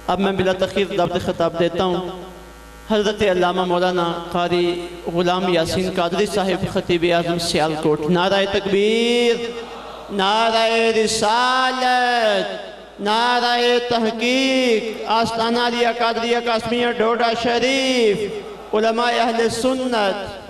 अब मैं बिला तख़ीर दावत खिताब देता हूँ हज़रत अल्लामा मौलाना क़ारी ग़ुलाम यासीन क़ादरी साहिब ख़तीब आज़म सियालकोट। नाराए तकबीर, नाराए रिसालत, नाराए तहक़ीक़। आस्ताना अलिया क़ादरिया कासमिया डोडा शरीफ, उलमाए अहले सुन्नत।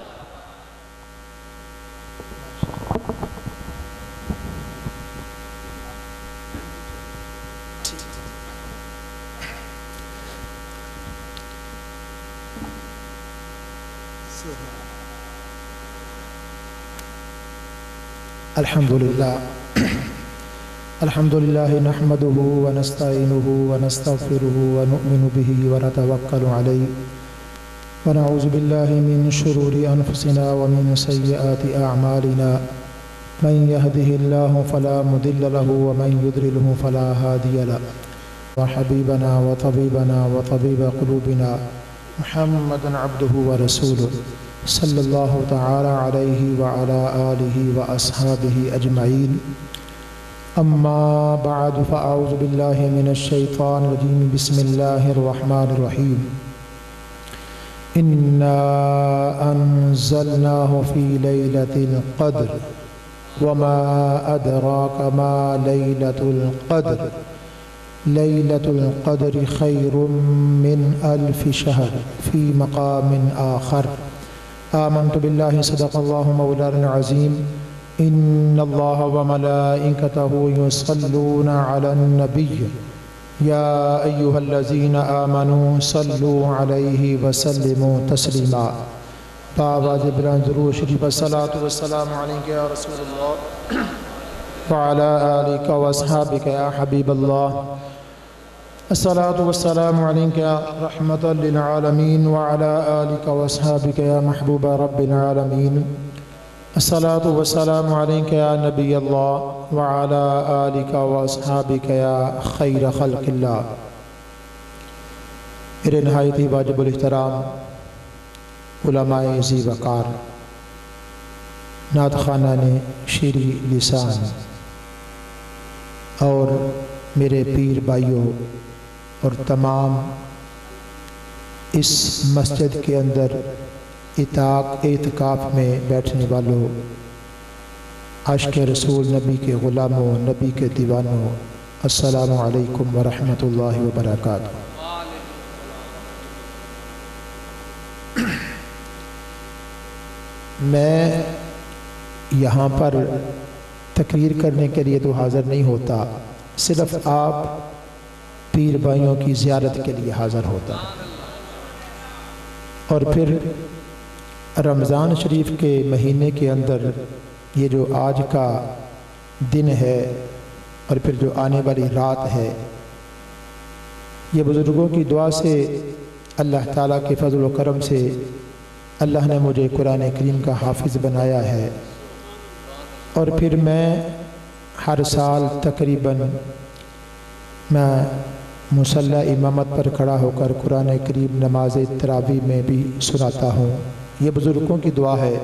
अल्हम्दुलिल्लाह नहमदुहु व नस्तईनुहु व नस्तग़फिरुहु व नु'मिनु बिही व नतवक्कलु अलैहि व नऊज़ु बिल्लाहि मिन शुरूरि अनफुसिना व मिन सय्यिआति अअमालिना मन यहदिहिल्लाहु फला मुदिल्ल लहु व मन युद्लिलहु फला हादिय लहु। व हबीबना व तबीबना व तबीब क़ुलूबिना मुहम्मदन अब्दुहु व रसूलुहु सल्लल्लाहु तआला अलैहि व अला आलिहि व अस्हाबिहि अजमईन। अम्मा बअद फ़अऊज़ु बिल्लाहि मिनश शैतानिर रजीम। बिस्मिल्लाहिर रहमानिर रहीम। इन्ना अंज़लनाहु फ़ी लैलतिल क़द्र वमा अदराका मा लैलतुल क़द्र लैलतुल क़द्रि खैरुम मिन अल्फ़ि शहर फ़ी मक़ामिन आख़र। आमन्तु बिल्लाहि सदक़ल्लाहु मौलाना अज़ीम। इन्नल्लाह व मलाइकतहु युसल्लूना अलन नबिय्य या अय्युहल्लज़ीना आमनू सल्लू अलैहि व सल्लिमू तस्लीमा। बाबा जिब्रान ज़रूर शरीफ अस्सलातु वस्सलामु अलैका या रसूलल्लाह व अला आलिका व अस्हाबिका या हबीबल्लाह। अस्सलातु वस्सलामु अलैका या रहमतल लिल आलमीन व अला आलिका व अस्हाबिका या महबूबा रब्बिल आलमीन। अस्सलातु वस्सलामु अलैका या नबी अल्लाह व अला आलिका व अस्हाबिका या खैर खल्क़िल्लाह। मेरे नहायत ही वाजिबुल इहतराम उलमाए ज़ी वक़ार, नात ख़ाना ने शीरी लिसान और मेरे पीर भाइयों और तमाम इस मस्जिद के अंदर इत्काफ़ में बैठने वालों, आशिक़ रसूल नबी के ग़ुलामों, नबी के दीवानों, अस्सलामु अलैकुम व रहमतुल्लाहि व बरकातुहू। मैं यहाँ पर तकरीर करने के लिए तो हाज़िर नहीं होता, सिर्फ़ आप पीर भाइयों की ज़ियारत के लिए हाज़िर होता। और फिर रमज़ान शरीफ के महीने के अंदर ये जो आज का दिन है और फिर जो आने वाली रात है, ये बुज़ुर्गों की दुआ से, अल्लाह ताला के फ़ज़ल व करम से अल्लाह ने मुझे कुरान करीम का हाफिज़ बनाया है। और फिर मैं हर साल तकरीबन मैं मुसल्ला इमामत पर खड़ा होकर कुरान करीम नमाज तरावी में भी सुनाता हूँ। ये बुज़ुर्गों की दुआ है।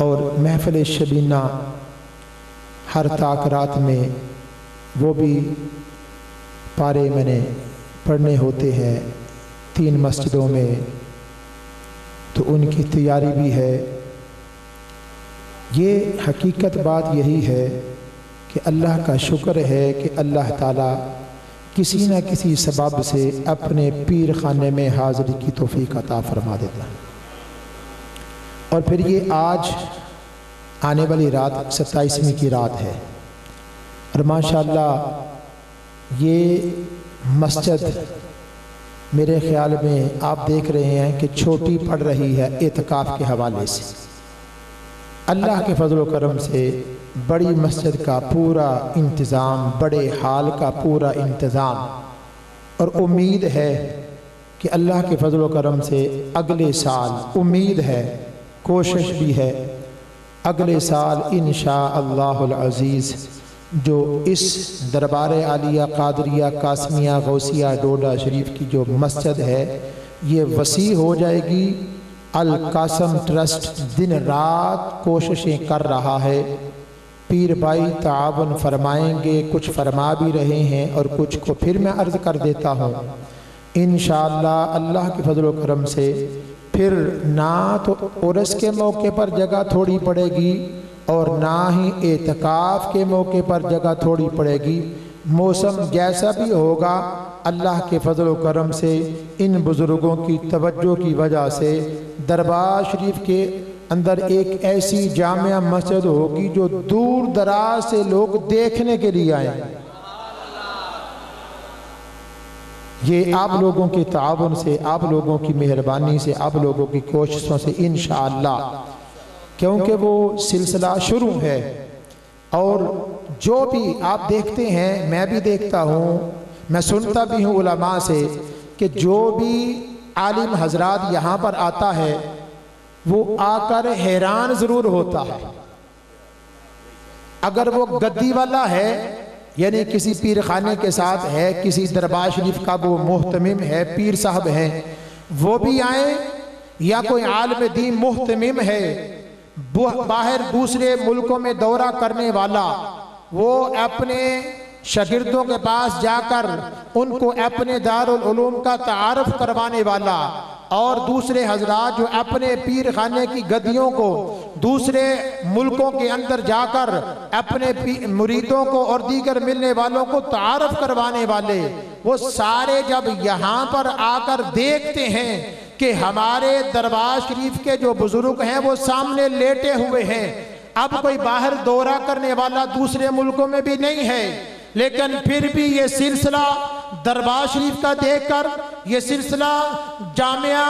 और महफ़िल शबीना हर ताक रात में वो भी पारे मैंने पढ़ने होते हैं 3 मस्जिदों में, तो उनकी तैयारी भी है। ये हकीकत बात यही है कि अल्लाह का शुक्र है कि अल्लाह ताला किसी न किसी सबब से अपने पीर खाने में हाज़िरी की तौफ़ीक़ अता फ़रमा देता है। और फिर ये आज आने वाली रात 27वीं की रात है और माशाअल्लाह ये मस्जिद मेरे ख़्याल में आप देख रहे हैं कि छोटी पड़ रही है इत्काफ़ के हवाले से। अल्लाह के फ़ज़ल व करम से बड़ी मस्जिद का पूरा इंतज़ाम, बड़े हाल का पूरा इंतज़ाम, और उम्मीद है कि अल्लाह के फ़ज़ल व करम से अगले साल, उम्मीद है, कोशिश भी है, अगले साल इंशाअल्लाहुल अज़ीज़ जो इस दरबार आलिया कादरिया कासमिया गौसिया डोडा शरीफ की जो मस्जिद है ये वसी हो जाएगी। अल कासम ट्रस्ट दिन रात कोशिशें कर रहा है, पीर भाई तावन फरमाएंगे, कुछ फरमा भी रहे हैं और कुछ को फिर मैं अर्ज़ कर देता हूँ। इंशाअल्लाह अल्लाह के फजल व करम से फिर ना तो उर्स के मौके पर जगह थोड़ी पड़ेगी और ना ही एतकाफ़ के मौके पर जगह थोड़ी पड़ेगी। मौसम जैसा भी होगा अल्लाह के फजल व करम से इन बुज़ुर्गों की तवज्जो की वजह से दरबार शरीफ के अंदर एक ऐसी जामिया मस्जिद होगी जो दूर दराज से लोग देखने के लिए आए। ये आप लोगों के ताउन से, आप लोगों की मेहरबानी से, आप लोगों की कोशिशों से इंशाअल्लाह, क्योंकि वो सिलसिला शुरू है और जो भी आप देखते हैं, मैं भी देखता हूँ, मैं सुनता भी हूँ उलमा से कि जो भी आलिम हजरात यहाँ पर आता है वो आकर हैरान ज़रूर होता है। अगर वो गद्दी वाला है यानी किसी पीर खाने के साथ है, किसी दरबार शरीफ का वो मोहतमिम है, पीर साहब हैं, वो भी आए, या कोई आलिम दीन मोहतमिम है, बाहर दूसरे मुल्कों में दौरा करने वाला, वो अपने शागिर्दों के पास जाकर उनको अपने दारुल उलूम का तारुफ करवाने वाला, और दूसरे हजरात जो अपने पीर खाने की गद्दियों को दूसरे मुल्कों के अंदर जाकर अपने मुरीदों को और दीगर मिलने वालों को तारुफ करवाने वाले, वो सारे जब यहाँ पर आकर देखते हैं कि हमारे दरबार शरीफ के जो बुजुर्ग हैं वो सामने लेटे हुए हैं, अब कोई बाहर दौरा करने वाला दूसरे मुल्कों में भी नहीं है, लेकिन फिर भी ये सिलसिला दरबार शरीफ का देखकर, ये सिलसिला जामिया,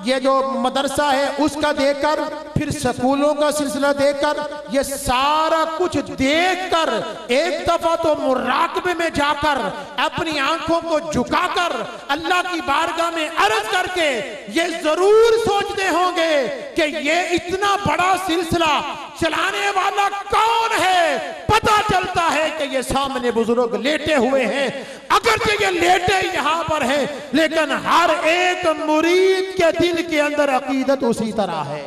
ये जो मदरसा है उसका देखकर, फिर स्कूलों का सिलसिला देखकर, ये सारा कुछ देखकर एक दफा तो मुराकबे में जाकर अपनी आंखों को झुकाकर अल्लाह की बारगाह में अर्ज करके ये जरूर सोचते होंगे कि ये इतना बड़ा सिलसिला चलाने वाला कौन है। पता चलता है कि ये सामने बुजुर्ग लेटे हुए हैं, अगर ये लेटे यहाँ पर है, लेकिन हर एक मुरीद के दिल के अंदर अकीदत उसी तरह है।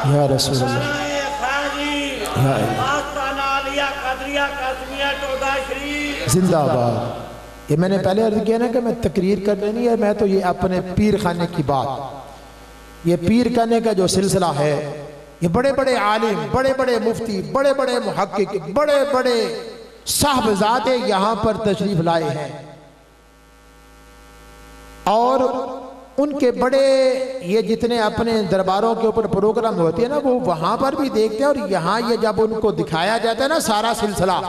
या रसूल जिंदाबाद। ये मैंने पहले अर्ज किया ना कि मैं तकरीर कर रही है, मैं तो ये अपने पीर खाने की बात, ये पीर खाने का जो सिलसिला है, ये बड़े बड़े आलिम, बड़े बड़े मुफ्ती, बड़े बड़े मुहक्किक, बड़े बड़े साहबजादे यहाँ पर तशरीफ लाए हैं और उनके बड़े ये जितने अपने दरबारों के ऊपर प्रोग्राम होते हैं ना, वो वहां पर भी देखते हैं और यहाँ ये जब उनको दिखाया जाता है ना सारा सिलसिला,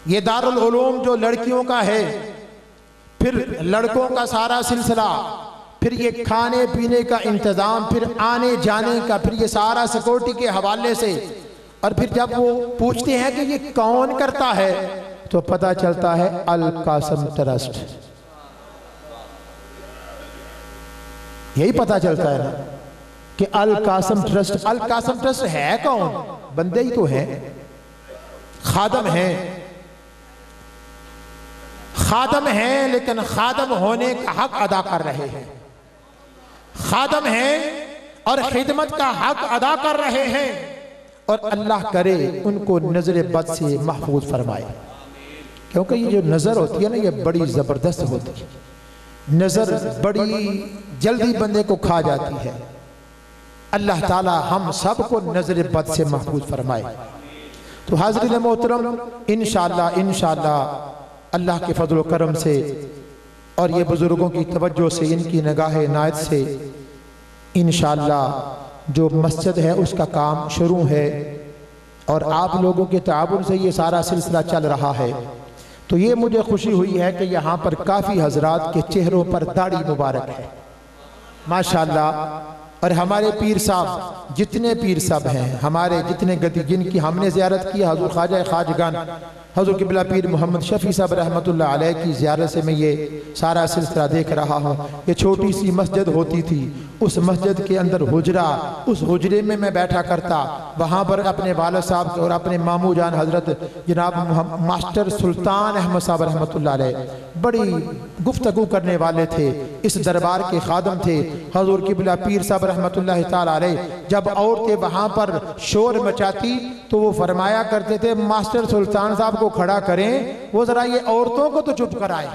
ये दारुल उलूम जो लड़कियों का है, फिर लड़कों का सारा सिलसिला, फिर ये खाने पीने का इंतजाम, फिर आने जाने का, फिर ये सारा सिक्योरिटी के हवाले से, और फिर जब वो पूछते हैं कि ये कौन करता है तो पता चलता है अल कासम ट्रस्ट। यही पता चलता है ना कि अल कासम ट्रस्ट। अल कासम ट्रस्ट है कौन? बंदे ही तो हैं, खादम हैं, खादम हैं, लेकिन खादम होने का हक अदा कर रहे हैं, खादम हैं और खिदमत का हक अदा कर रहे हैं, और अल्लाह करे उनको नजर बद से महफूज फरमाए, क्योंकि ये जो नजर होती है ना ये बड़ी जबरदस्त होती है, नजर बड़ी जल्दी बंदे को खा जाती है। अल्लाह ताला हम सबको नजर बद से महफूज फरमाए। तो हाज़रीन मोहतरम, इंशाअल्लाह इंशाअल्लाह अल्लाह के फजल व करम से और ये बुजुर्गों की तवज्जो से, इनकी निगाह इनायत से इंशाअल्लाह जो मस्जिद है उसका काम शुरू है और आप लोगों के ताउन से ये सारा सिलसिला चल रहा है। तो ये मुझे खुशी हुई है कि यहाँ पर काफ़ी हजरात के चेहरों पर दाढ़ी मुबारक है माशाअल्लाह। और हमारे पीर साहब, जितने पीर साहब हैं हमारे, जितने गद्दी जिनकी हमने ज़ियारत की, हज़रत ख्वाजा खाजगान हज़रत क़िबला पीर मोहम्मद शफ़ी साहब रहमतुल्लाह अलैह की ज़ियारत से मैं ये सारा सिलसिला देख रहा हूँ। ये छोटी सी मस्जिद होती थी, उस मस्जिद के अंदर हुजरा, उस हुजरे में मैं बैठा करता, वहाँ पर अपने वालिद साहब और अपने मामू जान हज़रत जनाब मास्टर सुल्तान अहमद साहब रहमतुल्लाह अलैह बड़ी गुफ्तगू करने वाले थे, इस दरबार के खादम थे। हज़रत क़िबला पीर साहब रहमतुल्लाहि ताला अलैह जब औरतें वहाँ पर शोर मचाती तो वो फरमाया करते थे मास्टर सुल्तान साहब को खड़ा करें, वो ज़रा ये औरतों को तो चुप कराए।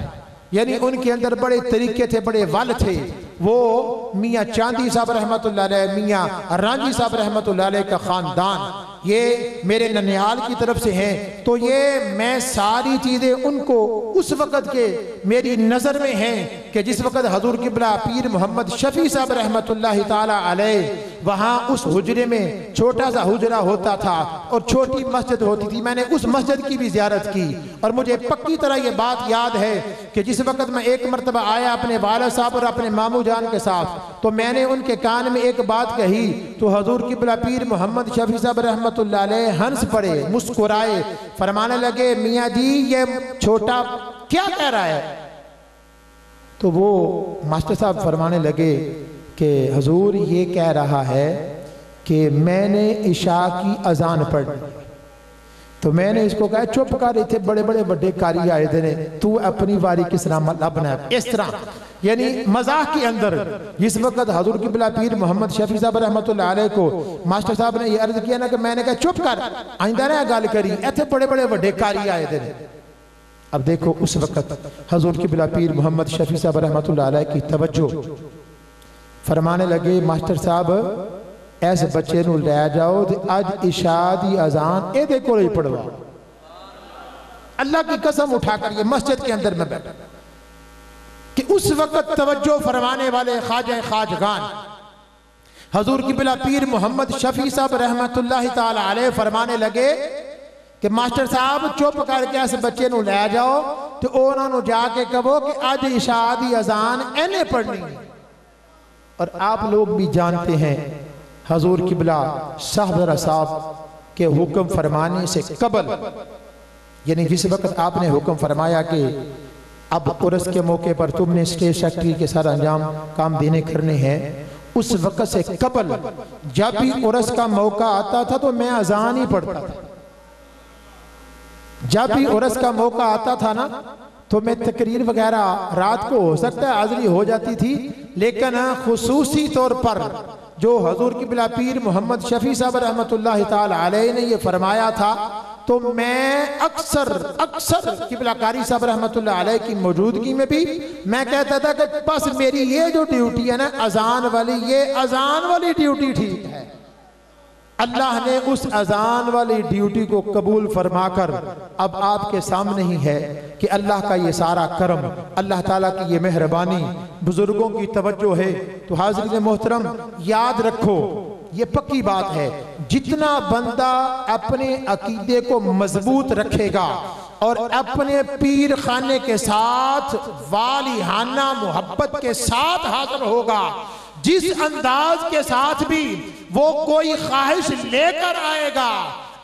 यानी उनके अंदर बड़े तरीके थे, बड़े वल थे। वो मियाँ चांदी साहब रहमतुल्लाह अलैह, मियाँ रांझी साहब रहमतुल्लाह अलैह का ख़ानदान ये मेरे ननिहाल की तरफ से हैं। तो ये मैं सारी चीज़ें उनको उस वक़्त के मेरी नज़र में हैं कि जिस वक़्त हजूर क़िबला पीर मोहम्मद शफ़ी साहब रहमतुल्लाहि ताला अलैह वहाँ उस हुजरे में छोटा सा हुजरा होता था और छोटी मस्जिद होती थी। मैंने उस मस्जिद की भी ज़ियारत की और मुझे पक्की तरह ये बात याद है कि जिस वक़्त मैं एक मरतबा आया अपने वालिद साहब और अपने मामू जान के साथ, तो मैंने उनके कान में एक बात कही तो हजूर क़िबला पीर मोहम्मद शफ़ी साहब रहमतुल्लाह अलैह हंस पड़े, मुस्कुराए, फरमाने लगे मियाँ जी ये छोटा क्या कह रहा है। तो वो मास्टर साहब फरमाने लगे कि हजूर ये कह रहा है कि मैंने इशा की अजान पढ़। तो मैंने इसको कहा चुप कर, इतने बड़े बड़े बड़े कारी आए थे, तू अपनी वारी किस तरह अपना इस तरह, यानी मजाक के अंदर। जिस वक्त हजूर क़िबला पीर मोहम्मद शफ़ी साहब रहमतुल्लाह अलैह को मास्टर साहब ने ये अर्ज किया ना कि मैंने कहा चुप कर, आइंदा ना गल करी, इतने बड़े बड़े बड़े कारी आए थे। अब देखो उस वक्त हजूर क़िबला पीर मोहम्मद शफ़ी साहब रहमतुल्लाह अलैह की तवज्जो, फरमाने लगे मास्टर साहब ऐसे बच्चे नूं लै जाओ तो अज इशा दी अजान एदे कोल ही पढ़वाओ। अल्लाह की कसम उठाकर ये मस्जिद के अंदर में बैठा कि उस वक्त तवज्जो फरमाने वाले ख्वाजा ख्वाजगान हजूर क़िबला पीर मोहम्मद शफ़ी साहब रहमतुल्लाहि ताला अलैह फरमाने लगे कि मास्टर साहब चुप करके इस बच्चे नूं लै जाओ तो उन्होंने जाके कहो कि अज इशा दी अजान इन्हें पढ़नी। और आप लोग भी जानते हैं हजूर क़िबला साहब साहब के हुक्म फरमाने से कबल, यानी जिस वक्त आपने हुक्म फरमाया कि अब उर्स के मौके पर तुमने स्टेज सेक्रेटरी के साथ अंजाम काम देने करने हैं, उस वक्त से कबल जब भी उर्स का मौका आता था तो मैं अजान ही पढ़ता था। जब भी उर्स का मौका आता था ना तो मैं तकरीर वगैरह रात को हो सकता है हाजिरी हो जाती थी, लेकिन खुसूसी तौर पर जो हजूर क़िबला पीर मोहम्मद शफ़ी साहब रहमतुल्लाहि ताला अलैह ने ये फरमाया था तो मैं अक्सर क़िबला कारी साहब रहमतुल्लाह अलैह की मौजूदगी में भी मैं कहता था कि बस मेरी ये जो ड्यूटी है ना अजान वाली, ये अजान वाली ड्यूटी ठीक है। अल्लाह ने उस अजान वाली ड्यूटी को कबूल फरमाकर अब आपके सामने ही है कि अल्लाह का ये सारा करम, अल्लाह ताला की ये मेहरबानी, बुजुर्गों की तवज्जो है। तो हाज़रीन मोहतरम याद रखो, ये पक्की बात है, जितना बंदा अपने अकीदे को मजबूत रखेगा और अपने पीर खाने के साथ वालिहाना मोहब्बत के साथ हाजिर होगा, जिस अंदाज के साथ भी वो कोई ख्वाहिश लेकर आएगा,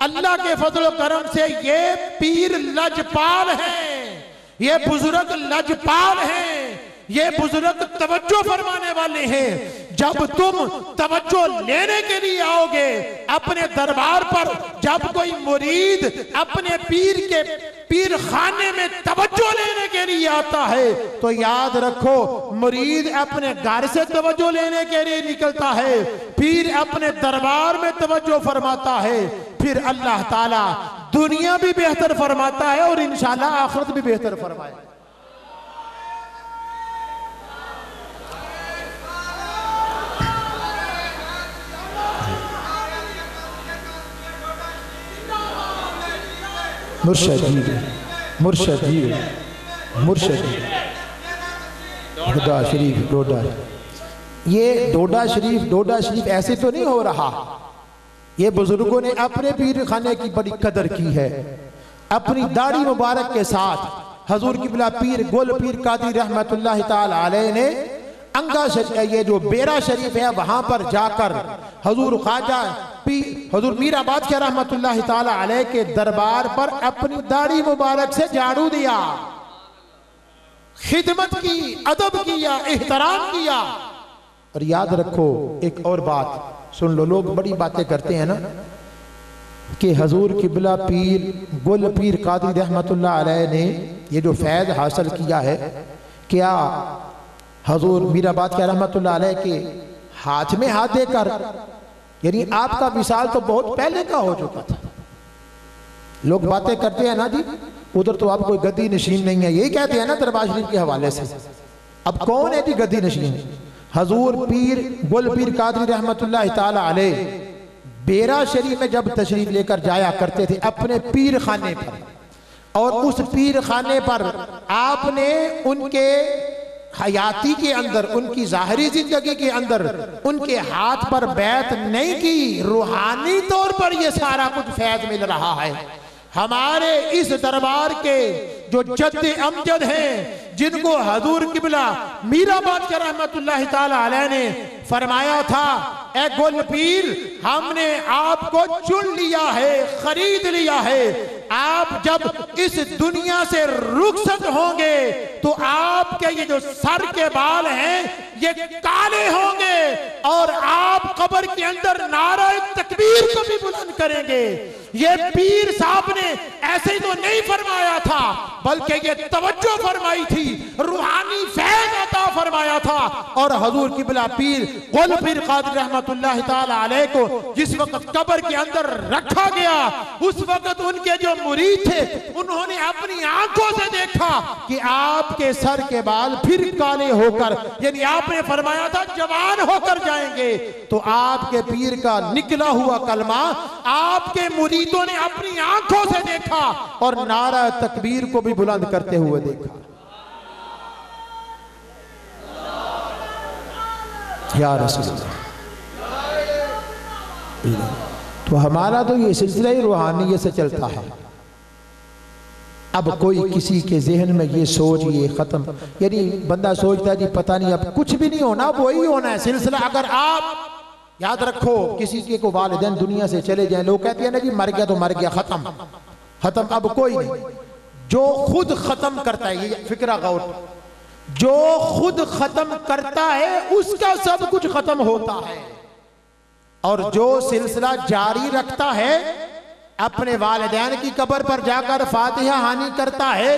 अल्लाह के फजल करम से ये पीर लजपाल हैं, ये बुजुर्ग लजपाल हैं, ये बुजुर्ग तवज्जो फरमाने वाले हैं। जब तुम तवज्जो लेने के लिए आओगे अपने दरबार पर, जब कोई मुरीद अपने पीर खाने में तवज्जो लेने के लिए आता है तो याद रखो मुरीद अपने घर से तवज्जो लेने के लिए निकलता है, पीर अपने दरबार में तवज्जो फरमाता है, फिर अल्लाह ताला दुनिया भी बेहतर फरमाता है और इंशाअल्लाह आखिरत भी बेहतर फरमाए। मुर्शद डोडा शरीफ, ये डोडा शरीफ ऐसे तो नहीं हो रहा। ये बुजुर्गों ने अपने पीर खाने की बड़ी कदर की है, अपनी दाढ़ी मुबारक के साथ हजूर क़िबला पीर गोल पीर कादरी रहमतुल्लाहि ताला अलैह ने अंगा ये जो बेरा शरीफ है वहां पर जाकर हजूर ख्वाजा हजूर मीरा बादशाह रहमतुल्लाहि ताला अलैह के दरबार पर अपनी दाढ़ी मुबारक से झाड़ू दिया, खिदमत की, अदब किया, एहतराम किया। और याद रखो एक और बात सुन लो, लोग बड़ी बातें करते हैं ना कि हजूर क़िबला पीर गुल पीर कादरी रहमतुल्लाह अलैह ने ये जो फैज़ हासिल किया है, क्या हजूर मीरा बादशाह रहमतुल्लाह अलैह के हाथ में हाथ देकर, यानी आपका विसाल तो बहुत पहले का हो चुका था। लोग बातें करते हैं ना जी, उधर तो आप कोई गद्दी नशीन नहीं है, यही कहते हैं ना दरबार शरीफ के हवाले से। अब कौन है जी गद्दी नशीन? हजूर पीर गुल पीर कादरी रहमतुल्लाह ताला अलैह बेरा शरीफ में जब तशरीफ लेकर जाया करते थे अपने पीर खाने पर, और उस पीर खाने पर आपने उनके हयाती के अंदर, उनकी जाहिरी जिंदगी के अंदर उनके हाथ पर बैत नहीं की, रूहानी तौर पर यह सारा कुछ फैज मिल रहा है। हमारे इस दरबार के जो जद्दे अमजद हैं, जिनको हजूर किबला मीरा बादशाह रहमतुल्लाह ताला अलैह ने फरमाया था, ए गुल पीर, हमने आपको चुन लिया है, खरीद लिया है। आप जब इस दुनिया से रुखसत होंगे तो आपके ये जो सर के बाल हैं ये काले होंगे, और आप कब्र के अंदर नारे तकबीर को भी बुलंद करेंगे। ये पीर साहब ने ऐसे ही तो नहीं फरमाया था, बल्कि ये तवज्जो फरमाई थी, रूहानी फैज़ अता फरमाया था। और हजूर किबला पीर गुल पीर कादरी रहमतुल्लाह ताला अलैह को जिस वक्त कब्र के अंदर रखा गया, उस वक्त उनके जो मुरीद थे उन्होंने अपनी आंखों से देखा कि आपके सर के बाल फिर काले होकर, यानी आपने फरमाया था जवान होकर जाएंगे। तो आपके पीर का निकला हुआ कलमा आपके मुरीदों ने अपनी आंखों से देखा और नारा तकबीर को भी बुलंद करते हुए देखा। या रसूलल्लाह। तो हमारा तो ये सिलसिला ही रूहानियत से चलता है। अब कोई किसी के जहन में ये सोच, ये खत्म, यानी बंदा सोचता है जी पता नहीं अब कुछ भी नहीं होना, वही होना है सिलसिला। अगर आप याद रखो, किसी के को वालिदैन दुनिया से चले जाएं, लोग कहते हैं ना जी मर गया तो मर गया, खत्म खत्म, अब कोई नहीं। जो खुद खत्म करता है, ये फिक्रा गौर, जो खुद खत्म करता है उसका सब कुछ खत्म होता है, और जो सिलसिला जारी रखता है, अपने वालिदैन की कब्र पर जाकर फातिहा हानि करता है,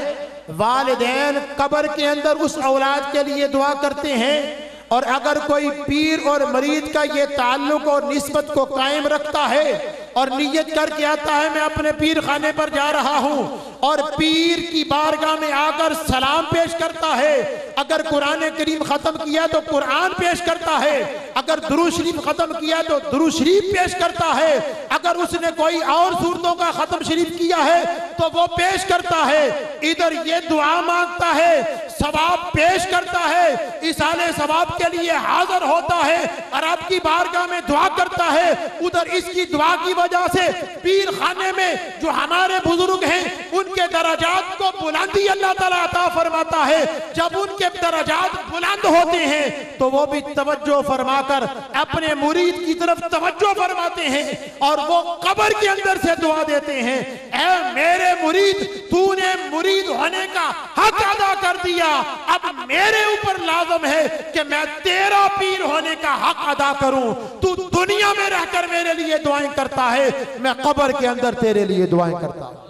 वालिदैन कब्र के अंदर उस औलाद के लिए दुआ करते हैं। और अगर कोई पीर और मरीद का ये ताल्लुक और निस्बत को कायम रखता है और नियत करके आता है मैं अपने पीर खाने पर जा रहा हूं, और पीर की बारगाह में आकर सलाम पेश करता है, अगर कुरान करीम खत्म किया तो कुरान पेश करता है, अगर दुरूद शरीफ खत्म किया तो दुरूद शरीफ पेश करता है, अगर उसने कोई और सूरतों का खत्म शरीफ किया है तो वो पेश करता है, इधर ये दुआ मांगता है, सवाब पेश करता है, इसाले सवाब के लिए हाजिर होता है और आपकी बारगाह में दुआ करता है, उधर इसकी दुआ की वजह से पीर खाने में जो हमारे बुजुर्ग हैं उनके दराजात को बुलंदी अल्लाह ताला अता फरमाता है। जब उनके दराजात बुलंद होते हैं तो वो भी तवज्जो फरमाकर अपने मुरीद की तरफ तवज्जो फरमाते हैं और वो कब्र के अंदर से दुआ देते हैं, ऐ मेरे मुरीद, तूने मुरीद होने का हक अदा कर दिया, अब मेरे ऊपर लाजम है कि मैं तेरा पीर होने का हक अदा करूं। तू दुनिया में रहकर मेरे लिए दुआएं करता है, मैं कब्र के अंदर तेरे लिए दुआएं करता हूं।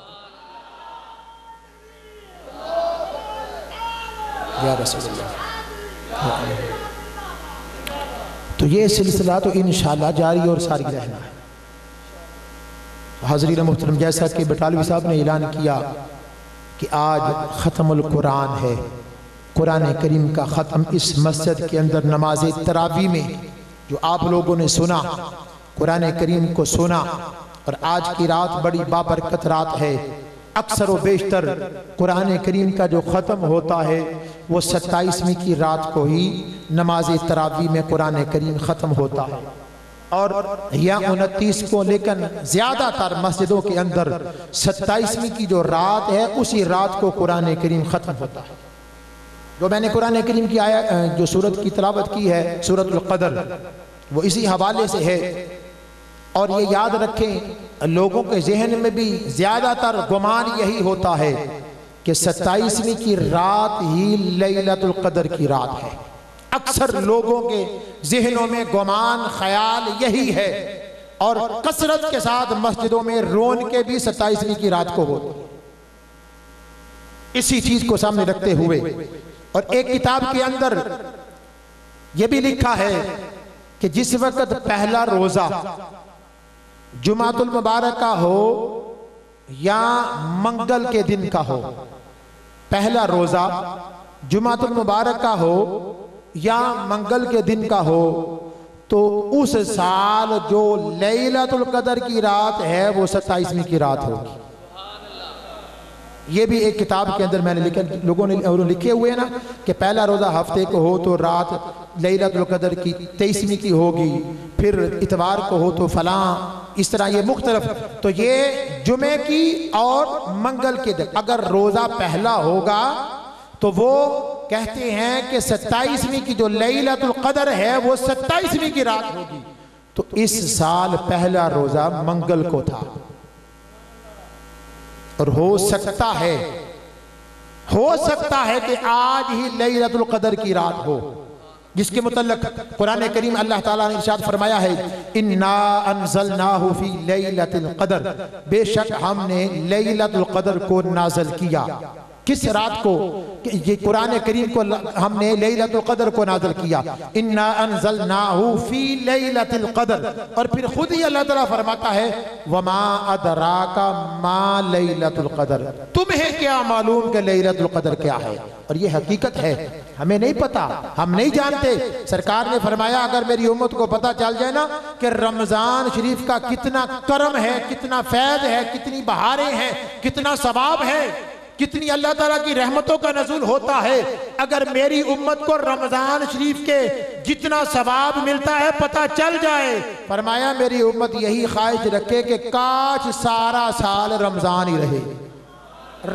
या रसूलल्लाह। तो ये सिलसिला तो इंशाअल्लाह जारी और सारी रहना है। हाज़रीन मुहतरम, जैसा कि बटालवी साहब ने ऐलान किया कि आज ख़त्मुल कुरान है, कुरान करीम का ख़त्म इस मस्जिद के अंदर नमाज तरावी में जो आप लोगों ने सुना, कुरान करीम को सुना, और आज की रात बड़ी बाबरकत रात है। अक्सर व बेशतर कुरान करीम का जो ख़त्म होता है वो 27वीं की रात को ही नमाज तरावी में कुरान करीम ख़त्म होता है, और या 29 को, लेकिन ज़्यादातर मस्जिदों के अंदर 27वीं की जो रात है उसी रात को कुरान करीम ख़त्म होता है। जो मैंने कुरान करीम की आया जो सूरत की तिलावत की है, सूरतुल क़दर, वो इसी हवाले से है। और ये याद रखें, लोगों के जहन में भी ज़्यादातर गुमान यही होता है कि 27वीं की रात ही लैलतुल क़दर की रात है। अक्सर लोगों के जहनों में गुमान ख्याल यही है, और कसरत के साथ मस्जिदों में रोन के भी 27वीं की रात को होती। इसी चीज को सामने रखते हुए, और एक किताब के अंदर यह भी लिखा है कि जिस वक्त पहला रोजा जुमातुल मुबारक का हो या मंगल के दिन का हो, पहला रोजा जुमातुल मुबारक का हो या मंगल के दिन का हो, तो उस साल जो लैलतुल कदर की रात है वो 27वीं की रात होगी। ये भी एक किताब के अंदर मैंने लिखा, लोगों ने लिखे हुए हैं ना कि पहला रोज़ा हफ्ते को हो तो रात लैलतुल कदर की 23वीं की होगी, फिर इतवार को हो तो फलां, इस तरह ये मुख्तलिफ। तो ये जुमे की और मंगल के दिन अगर रोज़ा पहला होगा तो वो कहते हैं कि 27वीं की जो लैलतुल कदर है वो 27वीं की रात होगी। तो इस साल पहला रोज़ा मंगल को था और हो सकता है कि आज ही लैलतुल कदर की रात हो, जिसके मुतल्लिक़ कुरान करीम अल्लाह ताला ने इरशाद फरमाया है, इन्ना अंज़लनाहु फी लैलतिल कदर, बेशक हमने लैलतुल कदर को नाज़िल किया। किस रात को? ये कुरान करीम को हमने लैलतुल कदर को नाज़िल किया, इन्ना अंज़लनाहु फी लैलतिल कदर। और फिर खुद ही अल्लाह ताला फरमाता है, वमा अदराका मा लैलतुल कदर, तुम्हें क्या मालूम कि लैलतुल कदर क्या है। और ये हकीकत है, हमें नहीं पता, हम नहीं जानते। सरकार ने फरमाया अगर मेरी उम्मत को पता चल जाए ना कि रमजान शरीफ का कितना करम है, कितना फैज़ है, कितनी बहारें हैं, कितना सवाब है, कितनी अल्लाह ताला की रहमतों का नज़ुल होता है, अगर मेरी उम्मत को रमजान शरीफ के जितना सवाब मिलता है पता चल जाए, फरमाया मेरी उम्मत यही ख्वाहिश रखे कि काश सारा साल रमजान ही रहे।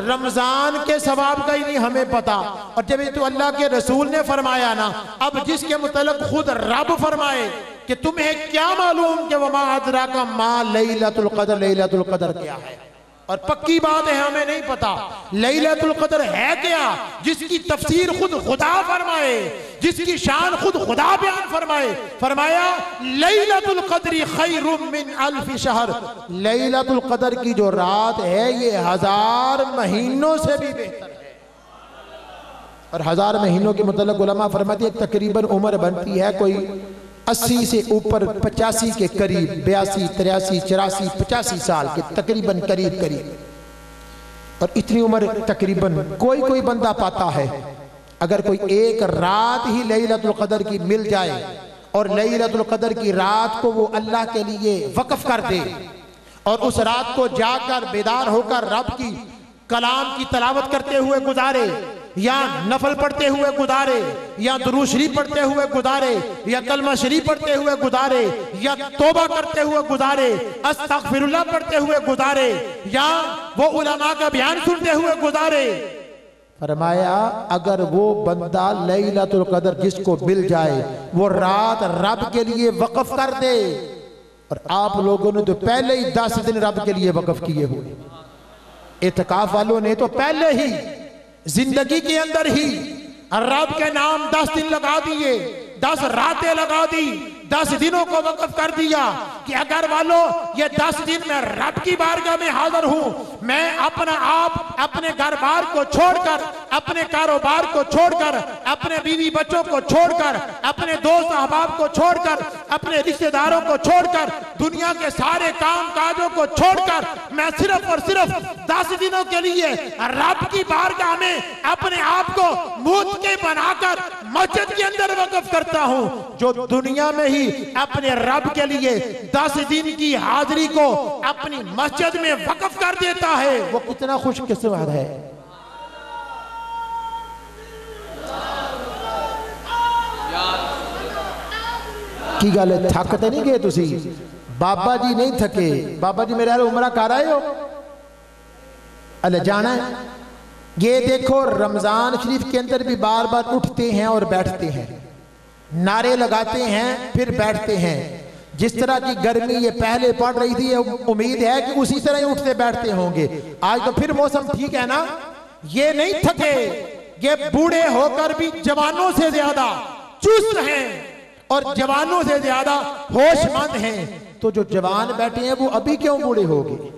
रमजान के सवाब का ही नहीं हमें पता। और जब ये तो अल्लाह के रसूल ने फरमाया ना, अब जिसके मुतल्लिक़ खुद रब फरमाए कि तुम्हें क्या मालूम कि वमा अदराका मा लैलतुल कदर, लैलतुल कदर क्या है। और पक्की बात है हमें नहीं पता लैलतुल कदर है क्या, जिसकी तफसीर खुद खुदा फरमाए, जिसकी शान खुद खुदा बयान फरमाए। फरमाया लैलतुल कदरी खैरुम मिन अल्फि शहर, लैलतुल कदर की जो रात है ये 1000 महीनों से भी बेहतर है। और 1000 महीनों के मुतल्लिक़ उलमा फरमाते हैं तकरीबन उम्र बनती है कोई 80 से ऊपर 85 के करीब, 82, 83, 84, 85 साल के तकरीबन करीब। और इतनी उम्र तकरीबन कोई बंदा पाता है। अगर कोई एक रात ही लैलतुल कदर की मिल जाए और लैलतुल कदर की रात को वो अल्लाह के लिए वक्फ कर दे और उस रात को जाकर बेदार होकर रब की कलाम की तलावत करते हुए गुजारे, या नफल पढ़ते हुए गुजारे, या दुरूद शरीफ पढ़ते हुए गुजारे, या कलमा शरीफ पढ़ते हुए गुजारे, या तौबा करते हुए गुजारे, अस्तगफिरुल्लाह पढ़ते हुए गुजारे, या वो उलमा का बयान सुनते हुए गुजारे। फरमाया अगर वो बंदा लैलतुल कदर जिसको मिल जाए वो रात रब के लिए वक्फ कर दे। और आप लोगों ने तो पहले ही 10 दिन रब के लिए वक्फ किए हुए, इत्काफ वालों ने तो पहले ही जिंदगी के अंदर ही रब के नाम 10 दिन लगा दिए, 10 रातें लगा दी, 10 दिनों को वक्फ कर दिया कि अगर वालों ये 10 दिन में रब की बारगाह में हाजिर हूं, मैं अपना आप अपने घर बार को छोड़कर, अपने कारोबार को छोड़कर, अपने बीवी बच्चों को छोड़कर, अपने दोस्त अहबाब को छोड़कर, अपने रिश्तेदारों को छोड़कर, दुनिया के सारे काम काजों को छोड़कर मैं सिर्फ और सिर्फ 10 दिनों के लिए रब की बारगाह में अपने आप को मूत के बनाकर मस्जिद के अंदर वक्फ करता हूं। जो दुनिया में ही अपने रब के लिए 10 दिन की हाजिरी को अपनी मस्जिद में वक्फ कर देता है वो कितना खुशकिस्मत है। की गल है, थक तो नहीं गए तुसी? बाबा जी नहीं थके। बाबा जी मेरे उमरा कर आए हो, अल्लाह जाना है। ये देखो रमजान शरीफ के अंदर भी बार बार उठते हैं और बैठते हैं, नारे लगाते हैं फिर बैठते हैं। जिस तरह की गर्मी ये पहले पड़ रही थी, उम्मीद है कि उसी तरह ही उठते बैठते होंगे। आज तो फिर मौसम ठीक है ना। ये नहीं थके, ये बूढ़े होकर भी जवानों से ज्यादा चुस्त हैं और जवानों से ज्यादा होशमंद हैं। तो जो जवान बैठे हैं वो अभी क्यों बूढ़े हो गए?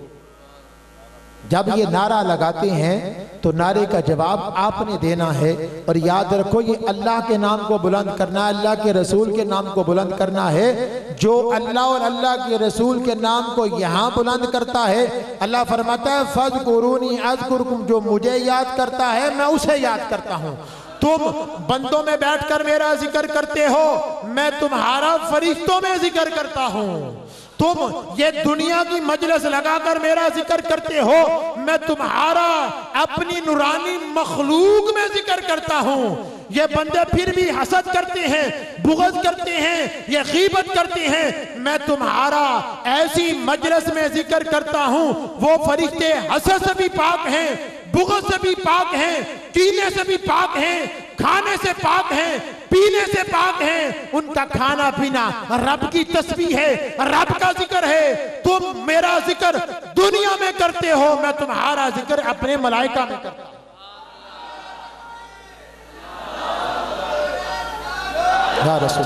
जब ये नारा लगाते हैं तो नारे का जवाब आपने देना है। और याद रखो, ये अल्लाह के नाम को बुलंद करना है, अल्लाह के रसूल के नाम को बुलंद करना है। जो अल्लाह और अल्लाह के रसूल के नाम को यहाँ बुलंद करता है, अल्लाह फरमाता है फज़कुरूनी अज़कुरकुम, जो मुझे याद करता है मैं उसे याद करता हूँ। तुम बंदों में बैठकर मेरा जिक्र करते हो, मैं तुम्हारा फरिश्तों में जिक्र करता हूँ। तुम ये दुनिया की मजलिस लगाकर मेरा जिक्र करते हो, मैं तुम्हारा अपनी नूरानी मखलूक में जिक्र करता हूँ। ये बंदे फिर भी हसद करते हैं, बुग़्ज़ करते हैं, ये गीबत करते हैं, मैं तुम्हारा ऐसी मजलिस में जिक्र करता हूँ। वो फरिश्ते हसद से भी पाक हैं, बुग़्ज़ से भी पाक हैं, कीने से भी पाक हैं, खाने से पाक हैं, पीने से पाक हैं। उनका खाना पीना रब की तस्बीह है, रब का जिक्र है। तुम मेरा जिक्र दुनिया में करते हो, मैं तुम्हारा जिक्र अपने मलाइका में करता हूं। या रसूल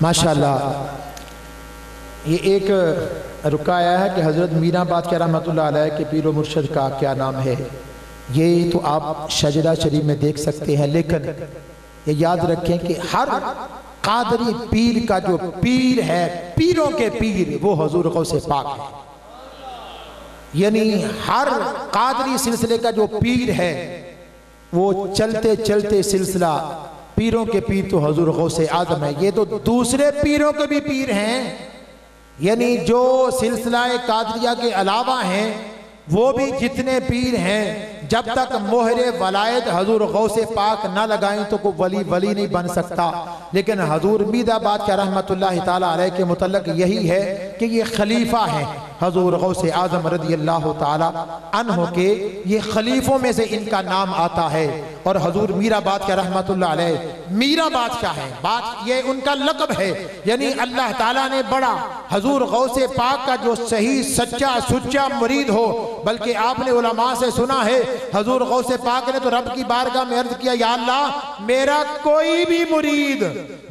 माशाअल्लाह। ये एक रुका आया है कि हज़रत मीराबाद के रहमतुल्लाह अलैह के पीर व मुर्शद का क्या नाम है, ये तो आप शजरा शरीफ में देख सकते हैं। लेकिन ये याद रखें कि हर कादरी पीर का जो पीर है, पीरों के पीर, वो हुजूर गौसे पाक है। यानी हर कादरी सिलसिले का जो पीर है, वो चलते चलते सिलसिला पीरों के पीर तो हुजूर गौसे आजम है। ये तो दूसरे पीरों के भी पीर हैं, यानी जो सिलसिला कादरिया के अलावा हैं, वो भी जितने पीर हैं, जब तक मोहरे वलायत हजूर गौसे पाक ना लगाएं तो कोई वली वली नहीं बन सकता। लेकिन हजूर मीराबाद का रहमतुल्लाह ताला अलैह के मुतल्लक यही है कि ये खलीफा है हजूर गौसे आजम रज़ियल्लाहु ताला अन्हु के, ये खलीफों में से इनका नाम आता है। और हजूर मीराबाद का रहमतुल्लाह अलैह मीरा बादशाह है, बात ये उनका लक़ब है। यानी अल्लाह ताला ने बड़ा हजूर गौसे पाक का जो सही सच्चा सुच्चा मुरीद हो, बल्कि आपने उलमा से सुना है हजूर गौसे पाक ने तो रब की बारगाह में अर्ज किया, या अल्लाह मेरा कोई भी मुरीद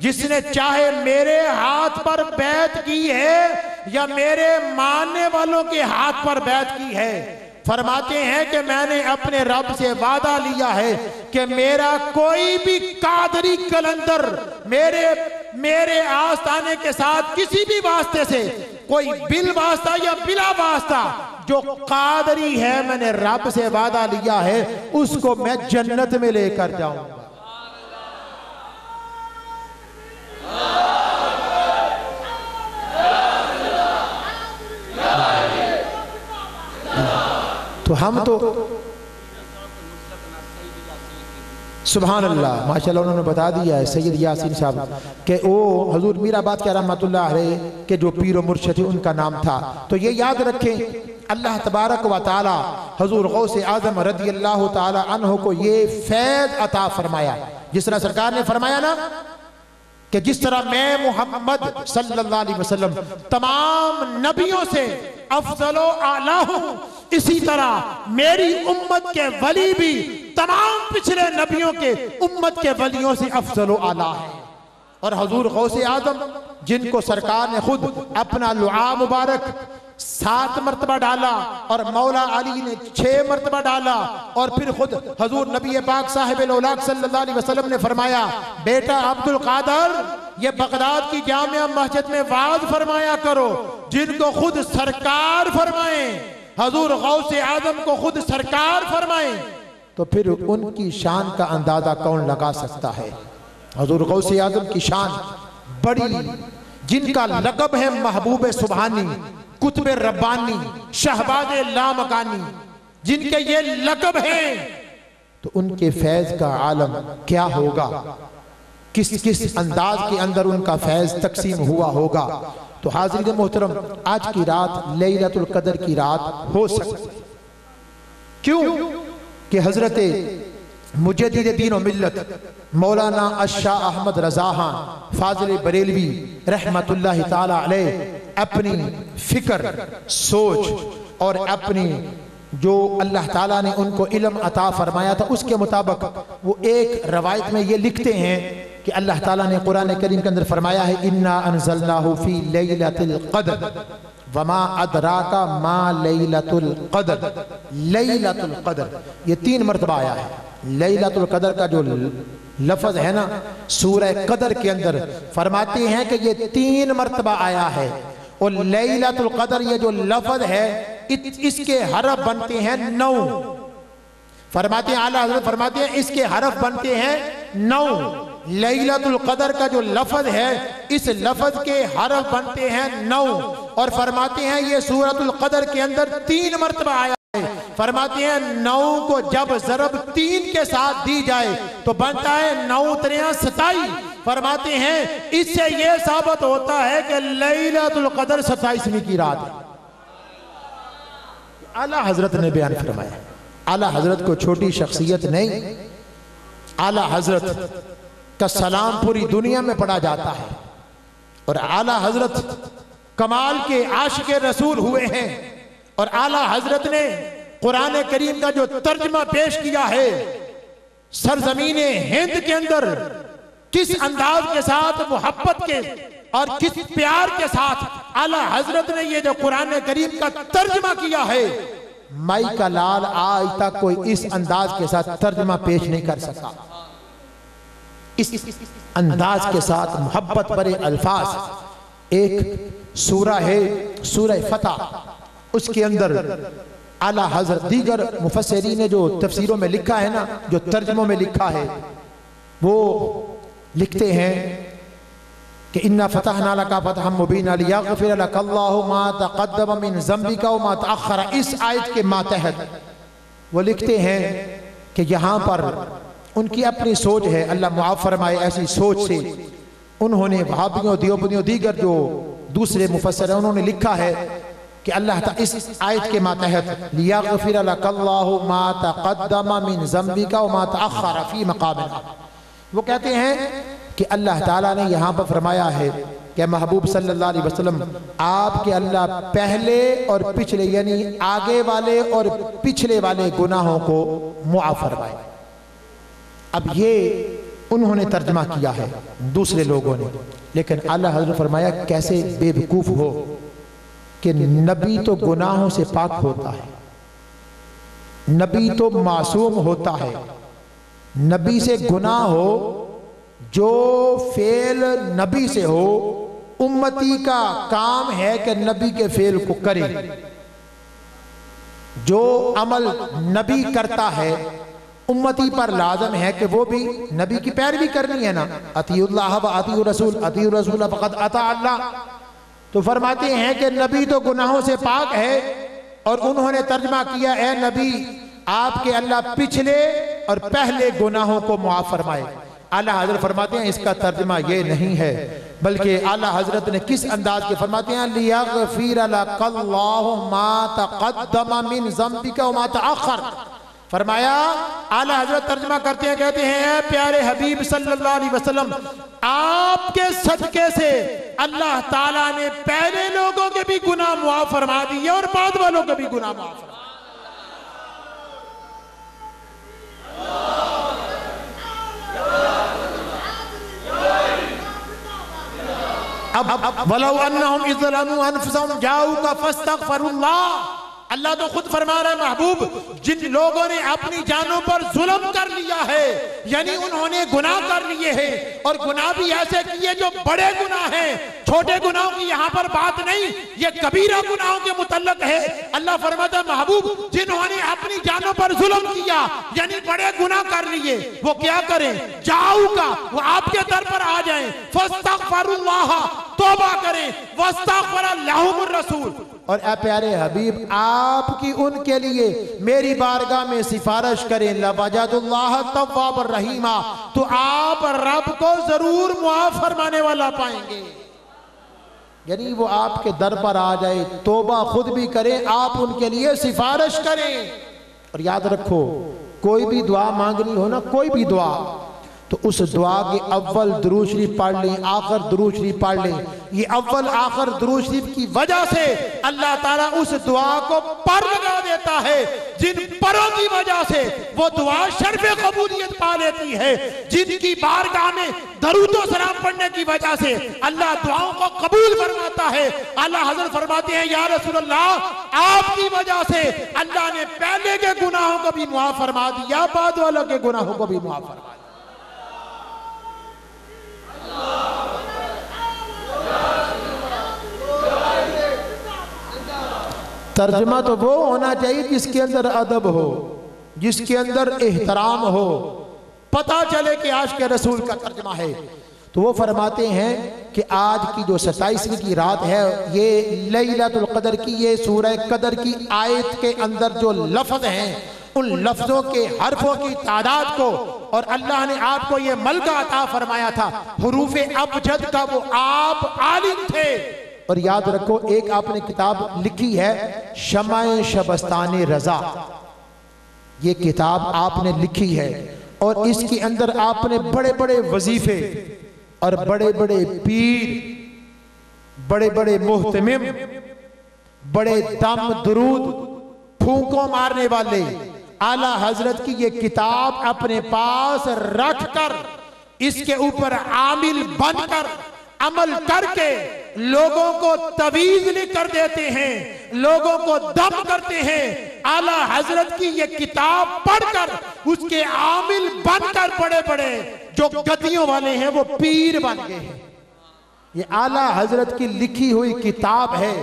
जिसने चाहे मेरे हाथ पर बैत की है या मेरे मानने वालों के हाथ पर बैत की है, फरमाते हैं कि मैंने अपने रब से वादा लिया है कि मेरा कोई भी कादरी कलंदर मेरे आस्थाने के साथ किसी भी वास्ते से, कोई बिल वास्ता या बिला वास्ता, जो कादरी है मैंने रब से वादा लिया है उसको मैं जन्नत में लेकर जाऊंगा। तो हम तो सुभान अल्लाह माशाल्लाह उन्होंने बता दिया है सैयद यासीन साहब के वो हजूर मीराबाद के रहमतुल्लाह अलैह के जो पीर व मुर्शिद थे उनका नाम था। तो ये याद रखें अल्लाह तबारक व ताला हजूर गौसे आजम रज़ियल्लाहु ताला अन्हु को ये फैज़ अता फरमाया, जिस तरह सरकार ने फरमाया ना कि जिस तरह मैं मोहम्मद सल्लल्लाहु अलैहि वसल्लम तमाम नबियों से अफजलो आला हूं, इसी तरह मेरी उम्मत के वली भी तमाम पिछले नबियों के उम्मत के वलियों से अफजलो आला है। और हजूर गौसे आजम जिनको सरकार ने खुद अपना लुआ मुबारक 7 मरतबा डाला और मौला अली ने 6 मरतबा डाला, और फिर खुद हजूर नबी पाक साहिब औलाद सल्लल्लाहु अलैहि वसल्लम ने फरमाया, बेटा अब्दुल कादर ये बगदाद की जामिया मस्जिद में वाज फरमाया करो, जिनको खुद सरकार फरमाए, हजूर गौसे आजम को खुद सरकार फरमाए, तो फिर उनकी शान का अंदाजा कौन लगा सकता है। हजूर गौसे आजम की शान बड़ी, जिनका लक़ब है महबूब सुबहानी, कुतुब रब्बानी, शहबाज लामकानी, जिनके ये लक़ब हैं, तो उनके फैज़ का आलम क्या होगा, किस किस अंदाज के अंदर उनका फैज़ तकसीम हुआ होगा। तो हाज़िरीन मोहतरम, आज की रात लैलतुल क़द्र की रात हो सकती, क्यों कि हजरत मुजद्दिद दीन व मिल्लत मौलाना अशाह अहमद रज़ा खान फाज़िल बरेलवी रहमतुल्लाहि ताला अलैह अपनी फिक्र सोच और अपनी जो अल्लाह ताला ने उनको इल्म अता फरमाया था उसके मुताबिक वो एक रवायत में ये लिखते हैं कि अल्लाह ताला ने कुरान करीम के अंदर फरमाया है इन्ना अनज़लनाहु फी लैलतिल क़द्र वमा अदराका मा लैलतुल क़द्र। लैलतुल क़द्र ये 3 मरतबा आया है। लैलतुल क़द्र का जो लफ्ज़ है ना सूरह क़द्र के अंदर फरमाते हैं कि ये 3 मरतबा आया है। और लैलतुल क़द्र ये जो लफ्ज़ है इसके हरफ बनते हैं 9। फरमाते हैं आला हज़रत फरमाते हैं इसके हरफ बनते हैं 9। लैलतुल क़द्र का जो लफ्ज़ है इस लफ्ज़ के हरफ बनते हैं 9। और फरमाते हैं ये सूरतुल क़द्र के अंदर 3 मरतबा आया है। फरमाते हैं 9 को जब ज़रब 3 के साथ दी जाए तो बनता है 9 त्रियां 27। फरमाते हैं इससे यह साबित होता है कि लैलतुल क़द्र 27वीं की रात है। आला हजरत ने बयान फरमाया। आला हजरत को छोटी शख्सियत नहीं, आला हजरत का सलाम पूरी दुनिया में पढ़ा जाता है। और आला हजरत कमाल के आशिक रसूल हुए हैं। और आला हजरत ने कुरान करीम का जो तर्जमा पेश किया है सरजमीन हिंद के अंदर किस अंदाज के साथ मोहब्बत के और किस प्यार के साथ आला हजरत ने ये जो कुरान करीम का तर्जमा किया है, माई का लाल आज तक कोई इस अंदाज के साथ तर्जमा पेश नहीं कर सका। इस अंदाज के साथ मोहब्बत भरे अल्फाज। एक सूरा है सूरह फतह, उसके अंदर आला हजरत दीगर मुफस्सिरीन ने जो तफसीरों में लिखा है ना, जो तर्जमों में लिखा है, वो लिखते हैं कि इन्ना फतहना लका फतहम मुबीना लियग़फ़िर लका अल्लाहु मा तक़द्दम मिन ज़ंबिका व मा तअख़्ख़र। इस आयत के मातहत वो लिखते हैं कि यहाँ पर उनकी अपनी सोच है, अल्लाह मुआफ़ फरमाए। ऐसी सोच से उन्होंने वहाबियों देवबंदियों दीगर जो दूसरे मुफस्सिर हैं उन्होंने लिखा है कि अल्लाह ताला इस आयत के मातहत लियग़फ़िर लका अल्लाहु मा तक़द्दम मिन ज़ंबिका व मा तअख़्ख़र फ़ी मक़ामिना। वो कहते हैं कि अल्लाह ताला ने यहाँ पर फरमाया है कि महबूब सल्लल्लाहु अलैहि वसल्लम आपके अल्लाह पहले और पिछले यानी आगे वाले और पिछले वाले गुनाहों को मुआफ़ फरमाए। अब ये उन्होंने तर्जमा किया है दूसरे लोगों ने, लेकिन अल्लाह हज़रत फरमाया कैसे बेवकूफ़ हो कि नबी तो गुनाहों से पाक होता है, नबी तो मासूम होता है। नबी से गुनाह हो, जो फेल नबी से हो, उम्मती का काम है कि नबी के फेल को करे। जो अमल नबी करता है उम्मती पर लाजम है कि वो भी नबी की पैरवी करनी है ना। अतीउल्लाह व अतीउर रसूल फ़क़द अता अल्लाह। तो फरमाते हैं कि नबी तो गुनाहों से पाक है और उन्होंने तर्जमा किया है नबी आपके अल्लाह पिछले और पहले गुनाहों को मुआफ़ फरमाए। आला हजरत फरमाते हैं इसका तर्जमा ये नहीं है, बल्कि आला हजरत ने किस अंदाज के फरमाते हैं लियग़फ़िर लका अल्लाहु मा तक़द्दम मिन ज़ंबिका व मा तअख़्ख़र। फरमाया आला हजरत तर्जमा करते हैं, कहते हैं प्यारे हबीब सल्लल्लाहु अलैहि वसल्लम आपके सदके से अल्लाह ताला ने पहले लोगों के भी गुनाह मुआफ़ फरमा दिए और बाद वालों के भी गुनाह मुआफ़ फरमा। अब वलौ अन्नहुम इज़ ज़लमू अनफुसहुम जाऊका फस्तग़फ़िरुल्लाह। अल्लाह तो खुद फरमा रहा है महबूब जिन लोगों ने अपनी जानों पर जुल्म कर लिया है, यानी उन्होंने गुनाह कर लिए हैं और गुनाह भी ऐसे किए जो बड़े गुनाह हैं, छोटे गुनाहों की यहाँ पर बात नहीं, ये कबीरा गुनाहों के मुतल्लक है। अल्लाह फरमाता है महबूब जिन्होंने अपनी जानों पर जुल्म किया यानी बड़े गुनाह कर लिए, वो क्या करें, जाऊका वो आपके दर पर आ जाएं, फस्तग़फ़िरुल्लाह तौबा करें, वस्तग़फ़र लहुमुर रसूल। और ए प्यारे हबीब आपकी उनके लिए मेरी बारगाह में सिफारिश करें, लवजदुल्लाह तव्वाबर रहीमा, तो आप रब को जरूर मुआफ़ फरमाने वाला पाएंगे। यानी वो आपके दर पर आ जाए, तौबा खुद भी करें, आप उनके लिए सिफारिश करें। और याद रखो कोई भी दुआ मांगनी हो ना, कोई भी दुआ, तो उस दुआ के अव्वल दुरूद शरीफ पढ़ लें, आखिर दुरूद शरीफ पढ़ लें। ये अव्वल आखिर दुरूद शरीफ की वजह से अल्लाह ताला उस दुआ को पर लगा देता है, जिन परों की वजह से वो दुआ शर्फ़े कबूलियत पा लेती है, जिनकी बारगाह में दरूद व सलाम पढ़ने की वजह से अल्लाह दुआओं को कबूल फरमाता है। अल्लाह हज़रत फरमाते हैं, या रसूल अल्लाह, आपकी वजह से अल्लाह ने पहले के गुनाहों को भी मुआफ फरमा दिया, बाद वालों के गुनाहों को भी मुआफ फरमा दिया। तर्जमा तो वो होना चाहिए जिसके अंदर अदब हो, जिसके अंदर एहतराम हो, पता चले कि आज के रसूल का तर्जमा है। तो वो फरमाते हैं कि आज की जो 27वीं की रात है, ये लैलतुल क़द्र की, ये सूरह कदर की आयत के अंदर जो लफ्ज़ हैं, उन लफ्ज़ों के हरफों की तादाद को, और अल्लाह ने आपको ये मलका अता फरमाया था, हुरूफ़े अबजद का वो आप आलिम थे। और याद रखो, एक आपने किताब लिखी है शमाए शबस्ताने रजा, ये किताब आपने लिखी है और इसके अंदर आपने बड़े बड़े वजीफे और बड़े बड़े पीर, बड़े बड़े मुहतमिम, बड़े दम दुरूद फूंकों मारने वाले आला हजरत की ये किताब अपने पास रख कर, इसके ऊपर आमिल बनकर अमल करके लोगों को तवीज लिख कर देते हैं, लोगों को दम करते हैं। आला हजरत की ये किताब पढ़कर उसके आमिल बनकर बड़े बड़े जो गद्दियों वाले हैं वो पीर बन गए हैं। ये आला हजरत की लिखी हुई किताब है,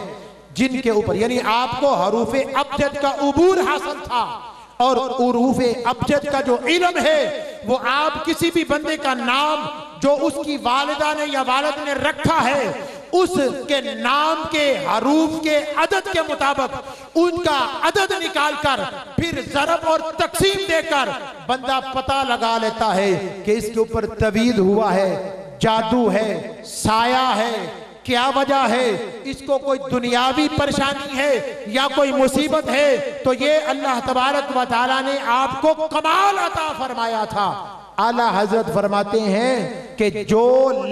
जिनके ऊपर यानी आपको हरूफे अबजद का उबूर हासिल था, और उरूफे अबजद का जो इल्म है वो आप किसी भी बंदे का नाम जो उसकी वालिदा ने या वालिद ने रखा है, उसके नाम के हरूफ के अदद के मुताबिक उनका अदद निकालकर फिर ज़रब और तकसीम देकर बंदा पता लगा लेता है कि इसके ऊपर तवीद हुआ है, जादू है, साया है, क्या वजह है, इसको कोई दुनियावी परेशानी है या कोई मुसीबत है। तो ये अल्लाह तबारक व तआला ने आपको कमाल अता फरमाया था। आला हजरत फरमाते हैं कि जो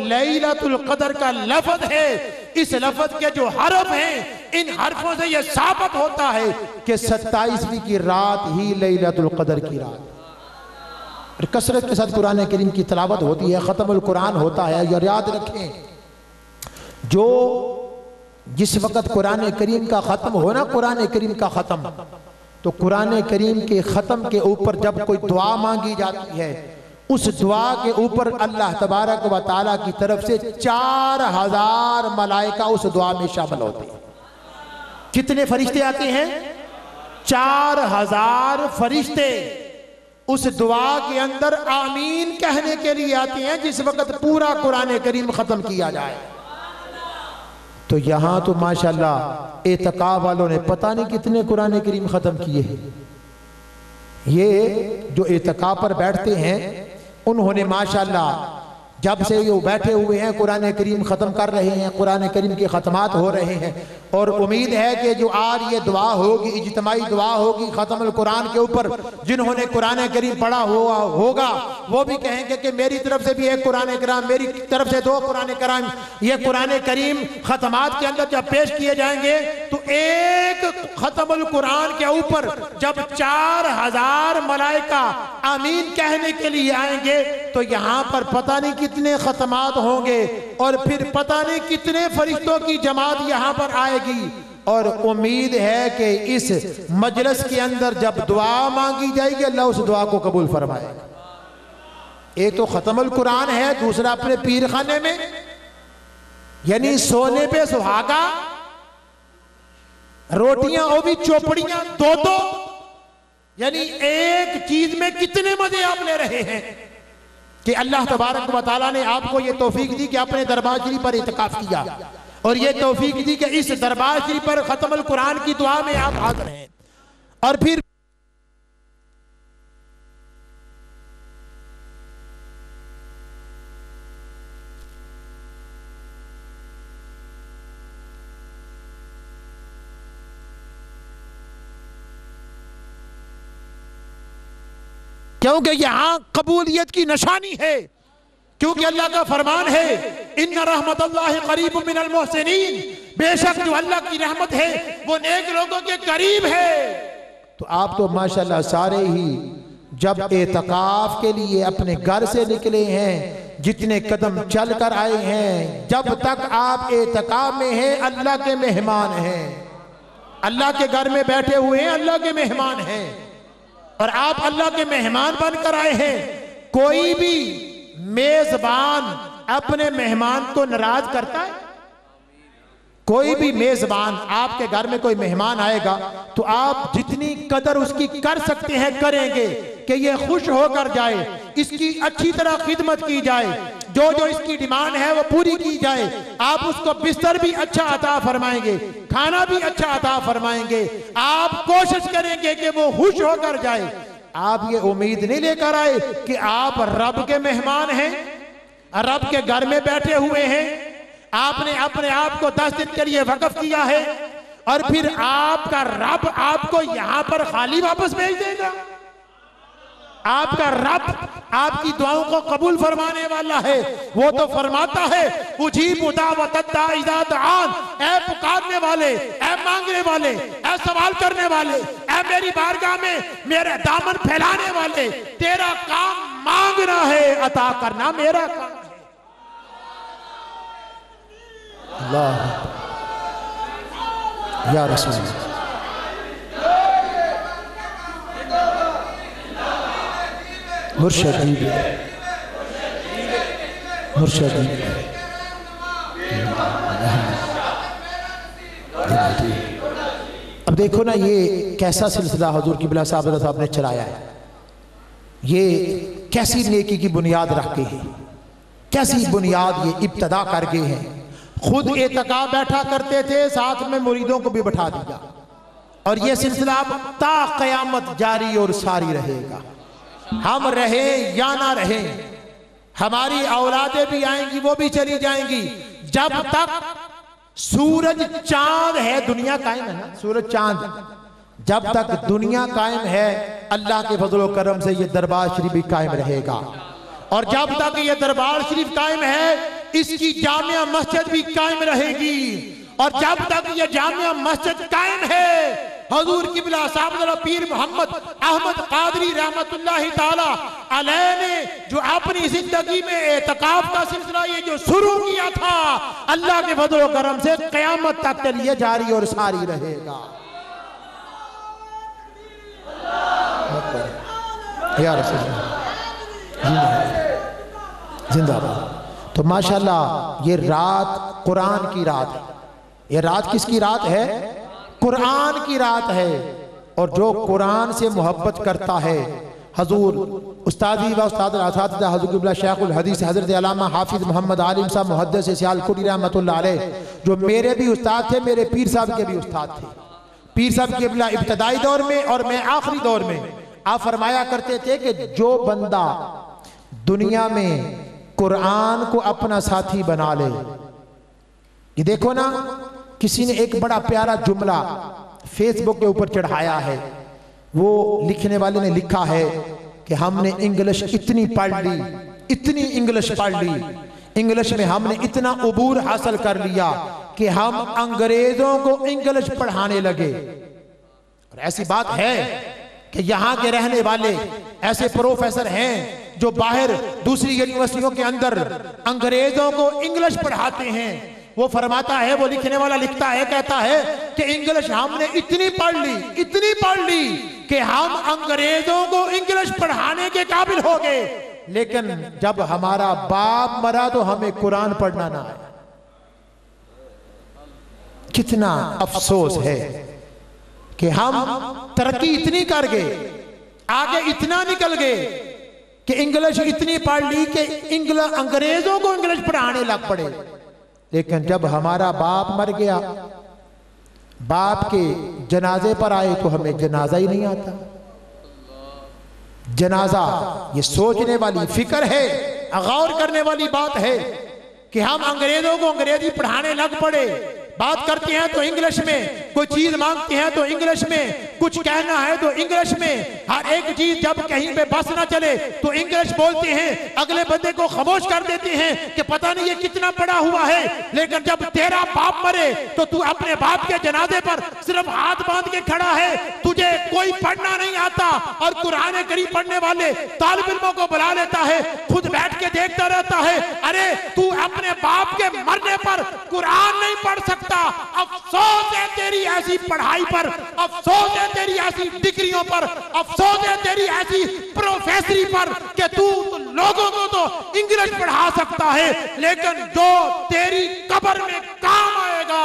लैलतुल क़द्र का लफ्ज़ है, इस लफ्ज़ के जो हरफ हैं, इन हरफों से यह साबित होता है कि 27वीं की रात ही लैलतुल क़द्र की रात। और कसरत के साथ कुरान करीम की तिलावत होती है, ख़त्मुल कुरान होता है। और याद रखें, जो जिस वक़्त कुरान करीम का ख़त्म हो ना, कुरान करीम का ख़त्म, तो कुरान करीम के ख़त्म के ऊपर जब कोई दुआ मांगी जाती है, उस दुआ के ऊपर अल्लाह तबारक व तआला की तरफ से 4000 मलाइका उस दुआ में शामिल होते हैं। कितने फरिश्ते आते हैं? 4000 फरिश्ते उस दुआ के अंदर आमीन कहने के लिए आते हैं जिस वक़्त पूरा कुरान करीम ख़त्म किया जाए। तो यहाँ तो माशाल्लाह एतकाब वालों ने पता नहीं कितने कुरान करीम ख़त्म किए हैं। ये जो एतकाब पर बैठते हैं, उन्होंने माशाल्लाह जब से ये बैठे हुए हैं कुरान करीम ख़त्म कर रहे हैं, कुरान करीम के ख़त्मात हो रहे हैं, और उम्मीद है कि जो आज ये दुआ होगी, इज्तिमाई दुआ होगी ख़त्मुल कुरान के ऊपर, जिन्होंने कुरान करीम पढ़ा हुआ होगा वो भी कहेंगे कि मेरी तरफ से भी एक कुरान करीम, मेरी तरफ से 2 कुरान करीम। ये कुरान करीम ख़त्मात के अंदर जब पेश किए जाएंगे तो एक ख़त्मुल कुरान के ऊपर जब 4000 मलाइका आमीन कहने के लिए आएंगे, तो यहाँ पर पता नहीं कितने ख़त्मात होंगे और फिर पता नहीं कितने फरिश्तों की जमात यहाँ पर आएगी। और उम्मीद है कि इस मजलिस के अंदर जब दुआ मांगी जाएगी, अल्लाह उस दुआ को कबूल फरमाएगा। एक तो ख़त्मुल कुरान है, दूसरा अपने पीर खाने में, यानी सोने पे सुहागा, रोटियां वो भी चौपड़ियां 2-2, यानी एक चीज में कितने मजे आप ले रहे हैं कि अल्लाह तबारक व तआला ने आपको ये तौफीक दी कि आपने दरबार शरीफ पर इत्काफ किया, और ये तौफीक दी कि इस दरबार शरीफ पर ख़त्मुल कुरान की दुआ में आप हाज़िर हैं। और फिर क्योंकि यहाँ कबूलियत की निशानी है, क्योंकि अल्लाह का फरमान है इन्ना रहमतुल्लाहि करीब मिनल मुहसिनीन, बेशक जो अल्लाह की रहमत है वो नेक लोगों के करीब है। तो आप तो माशाल्लाह सारे ही जब एतकाफ के लिए अपने घर से निकले हैं, जितने कदम चल कर आए हैं, जब तक आप एतकाफ में हैं अल्लाह के मेहमान हैं, अल्लाह के घर में बैठे हुए हैं, अल्लाह के मेहमान हैं, और आप अल्लाह के मेहमान बनकर आए हैं। कोई भी मेजबान अपने मेहमान को नाराज करता है? कोई भी मेजबान, आपके घर में कोई मेहमान आएगा तो आप जितनी कदर उसकी कर सकते हैं करेंगे कि ये खुश होकर जाए, इसकी अच्छी तरह खिदमत की जाए, जो जो इसकी डिमांड है वो पूरी की जाए। आप उसको बिस्तर भी अच्छा अता फरमाएंगे, खाना भी अच्छा अता फरमाएंगे, आप कोशिश करेंगे कि वो खुश होकर जाए। आप ये उम्मीद नहीं लेकर आए कि आप रब के मेहमान हैं, रब के घर में बैठे हुए हैं, आपने अपने आप को 10 दिन के लिए वक्फ किया है और फिर आपका रब आपको यहां पर खाली वापस भेज देगा। आपका रब आपकी दुआओं को कबूल फरमाने वाला है। वो तो फरमाता है उजीबु दावतद दाई इज़ा दआन, ऐ पुकारने वाले, ऐ मांगने वाले, ऐ सवाल करने वाले, ऐ मेरी बारगाह में मेरे दामन फैलाने वाले, तेरा काम मांगना है, अता करना मेरा काम है। अल्लाह या रसूल, मुर्शिद मुर्शिद। अब देखो ना ये कैसा सिलसिला हुजूर क़िबला साहब ने चलाया है, ये कैसी नेकी की बुनियाद रख के है, कैसी बुनियाद ये इब्तदा कर गए हैं। खुद एतकाफ बैठा करते थे, साथ में मुरीदों को भी बैठा दिया, और ये सिलसिला अब ता क़यामत जारी और सारी रहेगा। हम रहे या ना रहे, हमारी औलादें भी आएंगी, वो भी चली जाएंगी, जब तक सूरज चांद है दुनिया कायम है ना, सूरज चांद जब तक दुनिया कायम है अल्लाह के फजल व करम से ये दरबार शरीफ भी कायम रहेगा। और जब तक ये दरबार शरीफ कायम है इसकी जामिया मस्जिद भी कायम रहेगी, और जब तक ये जामिया मस्जिद कायम है हुजूर क़िबला साहब पीर मोहम्मद अहमद कादरी रहमतुल्लाहि ताला अलैह ने जो अपनी जिंदगी में एतकाफ का सिलसिला ये जो शुरू किया था, अल्लाह के फजल व करम से क़यामत तक के लिए जारी और सारी रहेगा। या रसूल जिंदाबाद। तो माशाल्लाह ये रात कुरान की रात है। ये रात किसकी रात है? कुरान की रात है। और जो कुरान से मोहब्बत करता है, हजूर उस्तादी व उस्ताद अल-असातिज़ा हज़रत क़िबला शेखुल हदीस हज़रत अल्लामा हाफिज़ मोहम्मद आलिम साहब मुहद्दिस सियालकोटी रहमतुल्लाह अलैह, जो मेरे भी उस्ताद थे, मेरे पीर साहब के भी उस्ताद थे। पीर साहब क़िबला इब्तदाई दौर में और मैं आखिरी दौर में, आप फरमाया करते थे कि जो बंदा दुनिया में कुरान को अपना साथी बना ले, ये देखो ना, किसी ने एक बड़ा प्यारा जुमला फेसबुक के ऊपर चढ़ाया है। वो लिखने वाले ने लिखा है कि हमने इंग्लिश इतनी पढ़ ली, इतनी इंग्लिश पढ़ ली, इंग्लिश में हमने इतना उबूर हासिल कर लिया कि हम अंग्रेजों को इंग्लिश पढ़ाने लगे। और ऐसी बात है कि यहाँ के रहने वाले ऐसे प्रोफेसर हैं जो बाहर दूसरी यूनिवर्सिटियों के अंदर अंग्रेजों को इंग्लिश पढ़ाते हैं। वो फरमाता है, वो लिखने वाला लिखता है, कहता है कि इंग्लिश हमने इतनी पढ़ ली कि हम अंग्रेजों को इंग्लिश पढ़ाने के काबिल हो गए, लेकिन जब हमारा बाप मरा तो हमें कुरान पढ़ना ना आया। कितना अफसोस है कि हम तरक्की इतनी कर गए, आगे इतना निकल गए कि इंग्लिश इतनी पढ़ ली कि अंग्रेजों को इंग्लिश पढ़ाने लग पड़े, लेकिन जब हमारा बाप मर गया, बाप के जनाजे पर आए तो हमें जनाजा ही नहीं आता। जनाजा ये सोचने वाली फिक्र है, गौर करने वाली बात है कि हम अंग्रेजों को अंग्रेजी पढ़ाने लग पड़े। बात करते हैं तो इंग्लिश में, कोई चीज मांगते हैं तो इंग्लिश में, कुछ कहना है तो इंग्लिश में, हर एक चीज जब कहीं पे बस ना चले तो इंग्लिश बोलते हैं, अगले बंदे को खामोश कर देते हैं कि पता नहीं ये कितना पढ़ा हुआ है। लेकिन जब तेरा बाप मरे तो तू अपने बाप के जनाजे पर सिर्फ हाथ बांध के खड़ा है, तुझे कोई पढ़ना नहीं आता और कुरान करीम पढ़ने वाले तालिब इल्मों को बुला लेता है, खुद बैठ के देखता रहता है। अरे तू अपने बाप के मरने पर कुरान नहीं पढ़ सकता। अफसोस है तेरी ऐसी पढ़ाई पर, अफसोस है तेरी ऐसी डिग्रियों पर, अफसोस है तेरी ऐसी प्रोफेसरी पर कि तू लोगों को तो इंग्लिश पढ़ा सकता है, लेकिन जो तेरी कब्र में काम आएगा,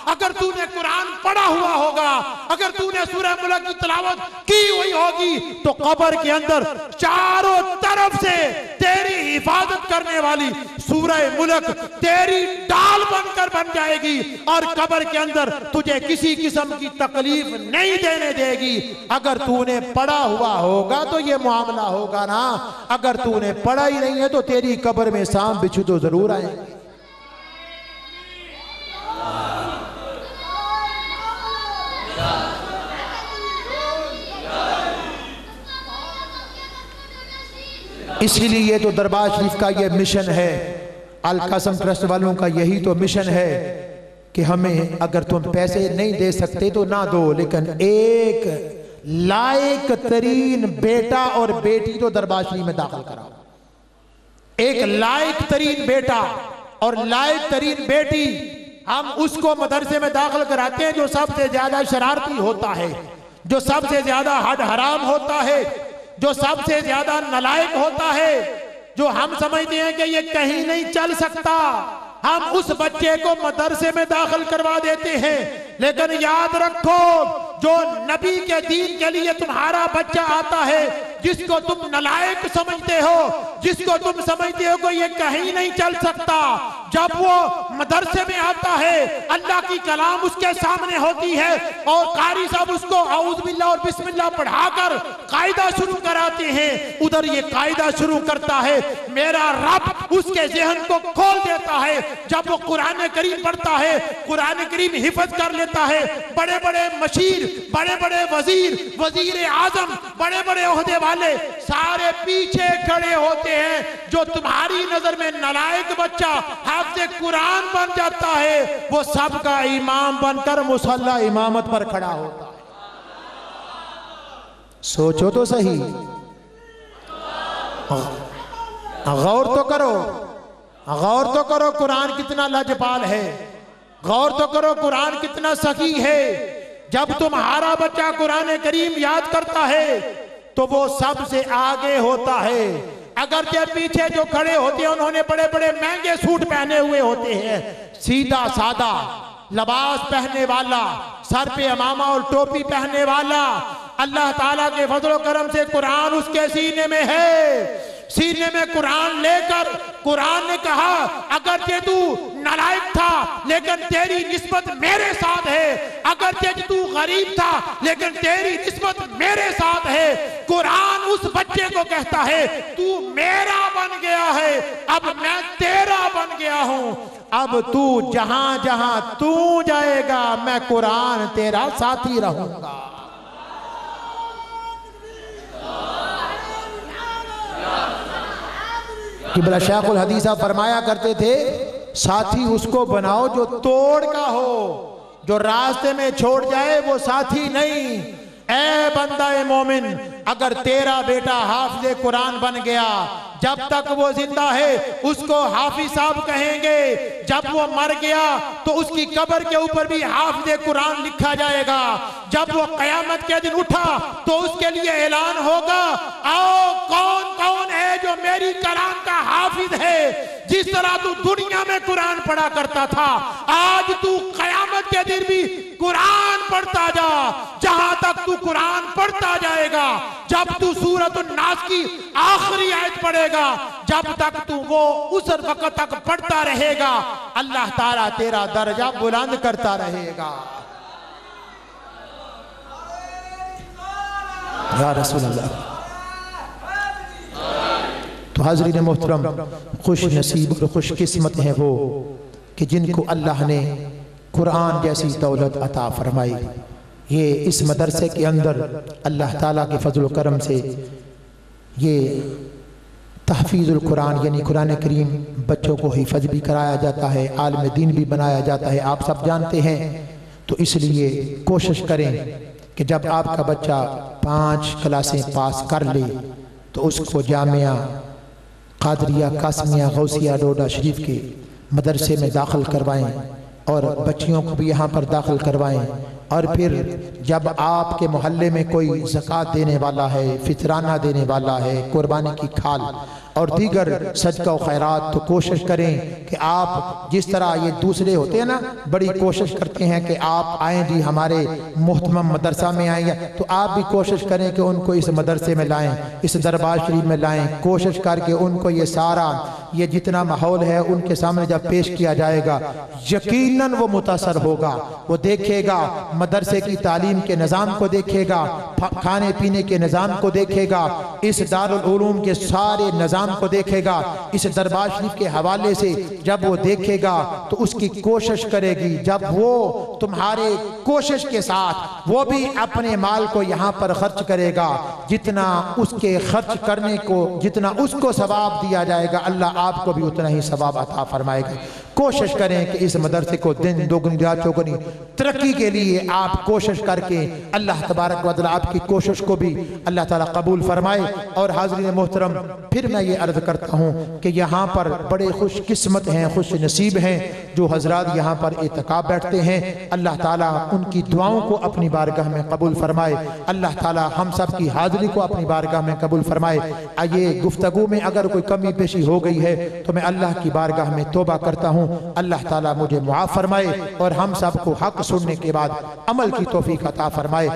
अगर तूने कुरान पढ़ा हुआ होगा, अगर तूने सूरह मुल्क की तिलावत की हुई होगी, तो कब्र के अंदर चारों तरफ से तेरी हिफाजत करने वाली सूरह मुल्क तेरी डाल बनकर बन जाएगी और कब्र के अंदर तुझे किसी किस्म की तकलीफ नहीं देने देगी। अगर तूने पढ़ा हुआ होगा तो ये मामला होगा ना, अगर तूने पढ़ा ही नहीं है तो तेरी कब्र में सांप बिच्छू तो जरूर आएंगे। इसीलिए ये तो दरबार शरीफ का ये मिशन है, अल कसम ट्रस्ट वालों का यही तो मिशन है कि हमें अगर तुम पैसे नहीं दे सकते तो ना दो, लेकिन एक लायक तरीन बेटा और बेटी तो दरबार शरीफ में दाखिल कराओ। एक लायक तरीन बेटा और लायक तरीन बेटी हम उसको मदरसे में दाखिल कराते हैं जो सबसे ज्यादा शरारती होता है, जो सबसे ज्यादा हद हराम होता है, जो सबसे ज्यादा नालायक होता है, जो हम समझते हैं कि ये कहीं नहीं चल सकता, हम उस बच्चे को मदरसे में दाखिल करवा देते हैं। लेकिन याद रखो, जो नबी के दीन के लिए तुम्हारा बच्चा आता है, जिसको तुम नालायक समझते हो, जिसको तुम समझते हो कि ये कहीं नहीं चल सकता, जब वो मदरसे में आता है, अल्लाह की कलाम उसके सामने होती है और कारी साहब उसको औज़ बिल्लाह और बिस्मिल्लाह पढ़ाकर कायदा शुरू कराते हैं, उधर ये कायदा शुरू करता है, मेरा रब उसके ज़हन को खोल देता है। जब वो कुरान करीम पढ़ता है, कुरान करीम हिफज कर लेता है, बड़े बड़े मशीर, बड़े बड़े वजीर, वजीर आजम, बड़े बड़े ओहदे वाले सारे पीछे खड़े होते हैं। जो तुम्हारी नजर में नालायक बच्चा हाफ़िज़ कुरान बन जाता है, वो सबका इमाम बनकर मुसल्ला इमामत पर खड़ा होता है। सोचो तो सही, गौर तो करो, गौर तो करो कुरान कितना लाजवाब है, गौर तो करो कुरान कितना सही है। जब तुम्हारा बच्चा कुरान करीम याद करता है तो वो सबसे आगे होता है। अगर के पीछे जो खड़े होते हैं उन्होंने बड़े बड़े महंगे सूट पहने हुए होते हैं, सीधा सादा लिबास पहनने वाला, सर पे अमामा और टोपी पहनने वाला, अल्लाह ताला के फजल करम से कुरान उसके सीने में है। सीने में कुरान लेकर कुरान ने कहा, अगर ते तू नालायक था लेकिन तेरी निस्बत मेरे साथ है, अगर ते तू गरीब था लेकिन तेरी निस्बत मेरे साथ है। कुरान उस बच्चे को कहता है, तू मेरा बन गया है, अब मैं तेरा बन गया हूं, अब तू जहां जहां तू जाएगा मैं कुरान तेरा साथी रहूंगा। किबला शेखुल हदीस साहब फरमाया करते थे, साथी उसको बनाओ जो तोड़ का हो, जो रास्ते में छोड़ जाए वो साथी नहीं। ए बंदा ए मोमिन, अगर तेरा बेटा हाफिज़े कुरान बन गया, जब तक वो जिंदा है उसको हाफिज साहब कहेंगे, जब वो मर गया तो उसकी कब्र के ऊपर भी हाफिज़े कुरान लिखा जाएगा। जब वो कयामत के दिन उठा तो उसके लिए ऐलान होगा, आओ कौन कौन है जो मेरी कलाम का हाफिज है। जिस तरह तू दुनिया में कुरान पढ़ा करता था, आज तू कयामत के दिन भी कुरान पढ़ता जा। जहां तक तू कुरान पढ़ता जाएगा, जब तू सूरत नास की आखिरी आयत पढ़ेगा, जब तक तू वो उस वक्त तक पढ़ता रहेगा, अल्लाह ताला तेरा दर्जा बुलंद करता रहेगा। या रसूल अल्लाह। तो हाज़रीन मोहतरम, खुश नसीब और खुश किस्मत हैं वो कि जिनको अल्लाह ने कुरान जैसी दौलत अता फरमाई। ये इस मदरसे के अंदर अल्लाह ताला के फजल करम से ये तहफ़ीज़ुल कुरान यानी कुरान करीम बच्चों को हिफ़्ज़ भी कराया जाता है, आलिम दीन भी बनाया जाता है, आप सब जानते हैं। तो इसलिए कोशिश करें कि जब आपका बच्चा 5 क्लासें पास कर ले तो उसको जामिया कादरिया कासमिया गौसिया डोडा शरीफ के मदरसे में दाखिल करवाएं और बच्चियों को भी यहाँ पर दाखिल करवाएं। और फिर जब आपके मोहल्ले में कोई ज़कात देने वाला है, फितराना देने वाला है, कुर्बानी की खाल और दीगर सदका व खैरात, तो कोशिश करें कि आप जिस तरह ये दूसरे होते हैं ना, बड़ी कोशिश करते हैं कि आप आएँ जी हमारे मुहतरम मदरसा में आएँ, तो आप भी कोशिश करें कि उनको इस मदरसे में लाएँ, इस दरबार शरीफ में लाएँ। कोशिश करके उनको ये सारा ये जितना माहौल है उनके सामने जब पेश किया जाएगा यकीनन वो मुतासर होगा। वो देखेगा मदरसे की तालीम के निज़ाम को देखेगा, खाने पीने के निज़ाम को देखेगा, इस दारुल उलूम के सारे निज़ाम को देखेगा। इस दरबार शरीफ के हवाले से जब वो देखेगा तो उसकी कोशिश करेगी, जब वो तुम्हारे कोशिश के साथ वो भी अपने माल को यहाँ पर खर्च करेगा, जितना उसके खर्च करने को जितना उसको सवाब दिया जाएगा अल्लाह आपको भी उतना ही सवाब अता फरमाएगा। कोशिश करें कि इस मदरसे को दिन दोगुनी रात चौगुनी तरक्की के लिए आप कोशिश करके अल्लाह तबारक व तआला आपकी कोशिश को भी अल्लाह ताला कबूल फरमाए। और हाज़रीन मोहतरम, फिर मैं ये अर्ज़ करता हूँ कि यहाँ पर बड़े खुश किस्मत हैं, खुश नसीब हैं जो हजरात यहाँ पर एतकाब बैठते हैं। अल्लाह ताला उनकी दुआओं को अपनी बारगाह में कबूल फरमाए। अल्लाह ताला हम सब की हाज़िरी को अपनी बारगाह में कबूल फरमाए। आइए गुफ्तगू में अगर कोई कमी पेशी हो गई है तो मैं अल्लाह की बारगाह में तौबा करता हूँ। अल्लाह ताला मुझे मुआफ़ फरमाए और हम सब को हक सुनने के बाद अमल की तौफीक अता फरमाए।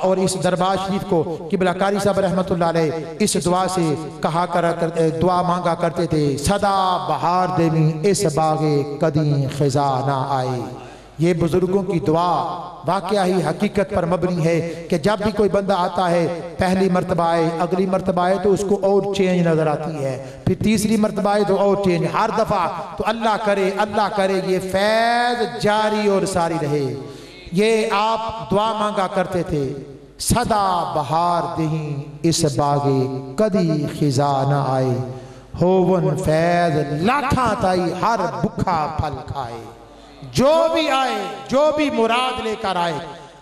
और इस दरबार शरीफ को किबला कारी साहब रहमतुल्लाह अलैह इस दुआ से कहा दुआ मांगा करते थे, सदा बहार देवी इस बागे कदी खिजा ना आए। ये बुजुर्गों की दुआ वाकया ही हकीकत पर मबनी है कि जब भी कोई बंदा आता है, पहली मरतबा आए, अगली मरतबा आए तो उसको और चेंज नजर आती है, फिर तीसरी मरतबा आए तो और चेंज, हर दफा। तो अल्लाह करे ये फैज़ जारी और सारी रहे। ये आप दुआ मांगा करते थे, सदा बहार दही इस बागे कदी खिजा न आए, होवन फैज़ लाखा ताई हर भूखा फल खाए। जो भी आए, जो भी मुराद लेकर आए,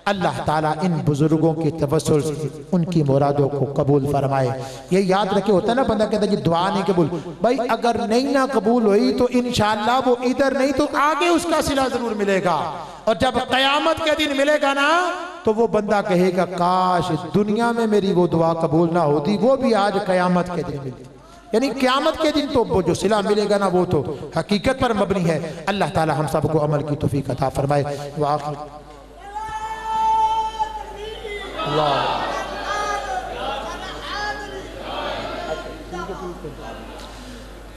अल्लाह ताला इन बुजुर्गों के तवस्सुल से उनकी मुरादों को कबूल फरमाए। ये याद रखे, होता है ना बंदा कहता है कि दुआ नहीं कबूल, भाई अगर नहीं ना कबूल हुई तो इंशाअल्लाह वो इधर नहीं तो आगे उसका सिला जरूर मिलेगा। और जब कयामत के दिन मिलेगा ना तो वो बंदा कहेगा काश दुनिया में मेरी वो दुआ कबूल ना होती, वो भी आज कयामत के दिन मिलती। यानी क़यामत के दिन तो वो जो सिला मिलेगा ना वो तो हकीकत पर मबनी है। अल्लाह ताला हम सबको अमल की तौफीक अता फरमाए।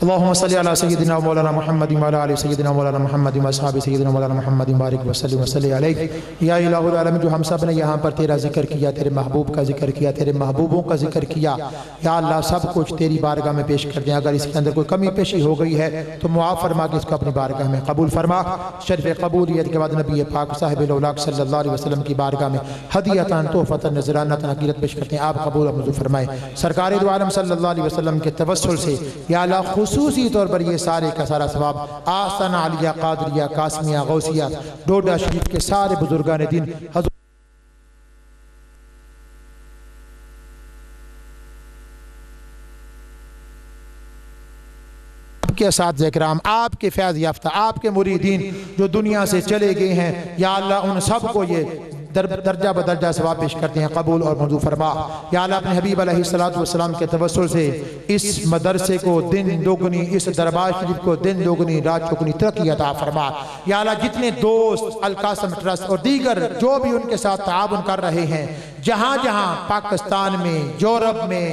अल्लाहुम्मा सल्ली अला सय्यिदिना मौलाना मुहम्मद व अला आलि सय्यिदिना मौलाना मुहम्मद व असहाबि सय्यिदिना मौलाना मुहम्मद बारिक व सल्ली अलैहि। या इलाहुल आलमीन, जो हम सब ने यहाँ पर तेरा जिक्र किया, तेरे महबूब का जिक्र किया, तेरे महबूबों का जिक्र किया, या अल्लाह सब कुछ तेरी बारगाह में पेश कर दें। अगर इसके अंदर कोई कमी पेशी हो गई है तो मुआफ़ फरमा के इसको अपनी बारगाह में कबूल फरमा। शरीफ कबूलियत के बाद नबी पाक साहिब औलाक सल्लल्लाहु अलैहि वसल्लम की बारगाह में हदियतन तोहफ़तन नज़रानतन अक़ीदत पेश करते हैं। आप कबूल और मंजूर फरमाए। सरकार दो आलम सल्लल्लाहु अलैहि वसल्लम के तवस्सुल से या अल्लाह खुसूसी तौर पर ये सारे का सारा सवाब आस्ताना आलिया कादरिया कासमिया गौसिया डोडा शरीफ के सारे बुजुर्गान दीन के असातिज़ा इकराम, आपके फैज़ याफ्ता, आपके मुरीदीन जो दुनिया से चले गए हैं, या अल्लाह उन सब को ये दर्जा बदर्जा सवाब पेश करते हैं, कबूल और मंजूर फरमा। या अल्लाह अपने हबीब अलैहिस्सलातु वस्सलाम के तवस्सुल से इस मदरसे को दिन दोगुनी, इस दरबार शरीफ को दिन दोगुनी रात चौगुनी तरक्की अता फरमा। या अल्लाह जितने दोस्त अल कासिम ट्रस्ट और दीगर जो भी उनके साथ ताआवुन कर रहे हैं, जहाँ जहाँ पाकिस्तान में, यूरोप में,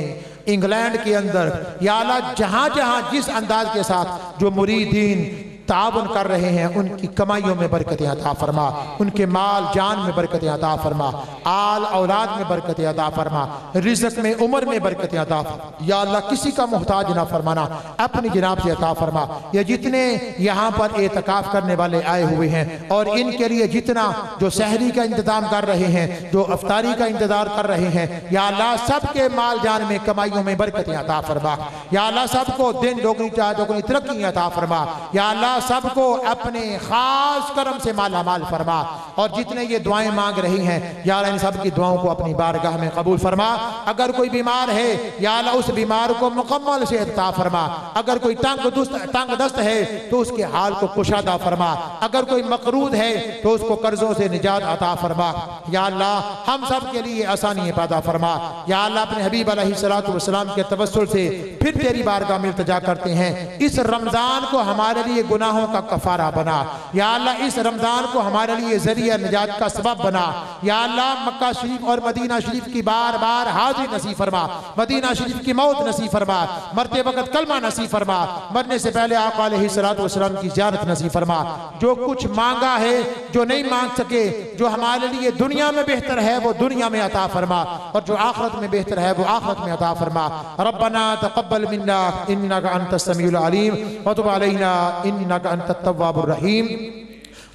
इंग्लैंड के अंदर, या अल्लाह जहाँ जहाँ जिस अंदाज के साथ जो मुरीदीन ताउन कर रहे हैं उनकी कमाइयों में बरकतें अता फरमा, उनके माल जान में बरकतें अता फरमा, आल औलाद में बरकतें अता फरमा, रिज़्क़ में उम्र में बरकतें अता फरमा। या अल्लाह किसी का मोहताज ना फरमाना, अपनी जनाब से अता फरमा। ये जितने यहाँ पर एतकाफ करने वाले आए हुए हैं और इनके लिए जितना जो सहरी का इंतजाम कर रहे हैं, जो अफ्तारी का इंतजार कर रहे हैं, या अल्लाह सबके माल जान में कमाइयों में बरकतें अता फरमा। या अल्लाह सबको दिन दोगुनी चार दोगुनी तरक्की अता फरमा। या अल्लाह सबको अपने खास करम से माला माल फरमा। और जितने ये दुआएं मांग रही हैं या अल्लाह इन सब की दुआओं को अपनी बारगाह में कबूल फरमा। अगर कोई बीमार है या अल्लाह उस बीमार को मुकम्मल से अता फरमा। अगर कोई तंग दस्त है तो उसके हाल को कुशादा फरमा। अगर कोई मकरूद है तो उसको कर्जों से निजात अता फरमा। या अल्लाह हम सब के लिए आसानी पैदा फरमा। या अल्लाह अपने हबीब अलैहिस्सलातु वस्सलाम के तवस्सुल से फिर तेरी बारगाह में इल्तिजा करते हैं, इस रमजान को हमारे लिए गुनाहों का कफारा बना। या अल्लाह इस रमजान को हमारे लिए जरिया निजात का सबब बना। या अल्लाह मक्का शरीफ और मदीना शरीफ की बार बार हाजिरी नसीब फरमा, मदीना शरीफ की मौत नसीब फरमा, मरते वक्त कलमा नसीब फरमा, मरने से पहले आका अलैहिस्सलातु वस्सलाम की ज़ियारत नसीब फरमा। जो कुछ मांगा है, जो नहीं मांग सके, जो हमारे लिए दुनिया में बेहतर है वो दुनिया में अता फरमा, और जो आखिरत में बेहतर है वो आखिरत में अता फरमा। रब्बना तक़ब्बल मिन्ना इन्नका अंतस समीउल अलीम व तुब अलैना इन्नका अंतत तव्वाबुर रहीम।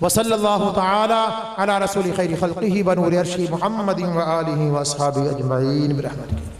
व सल्लल्लाहु तआला अला रसूलि खैरि खल्क़िही व नूरि अर्शी मुहम्मदिन व आलिहि व अस्हाबिही अजमईन बिरहमतिक।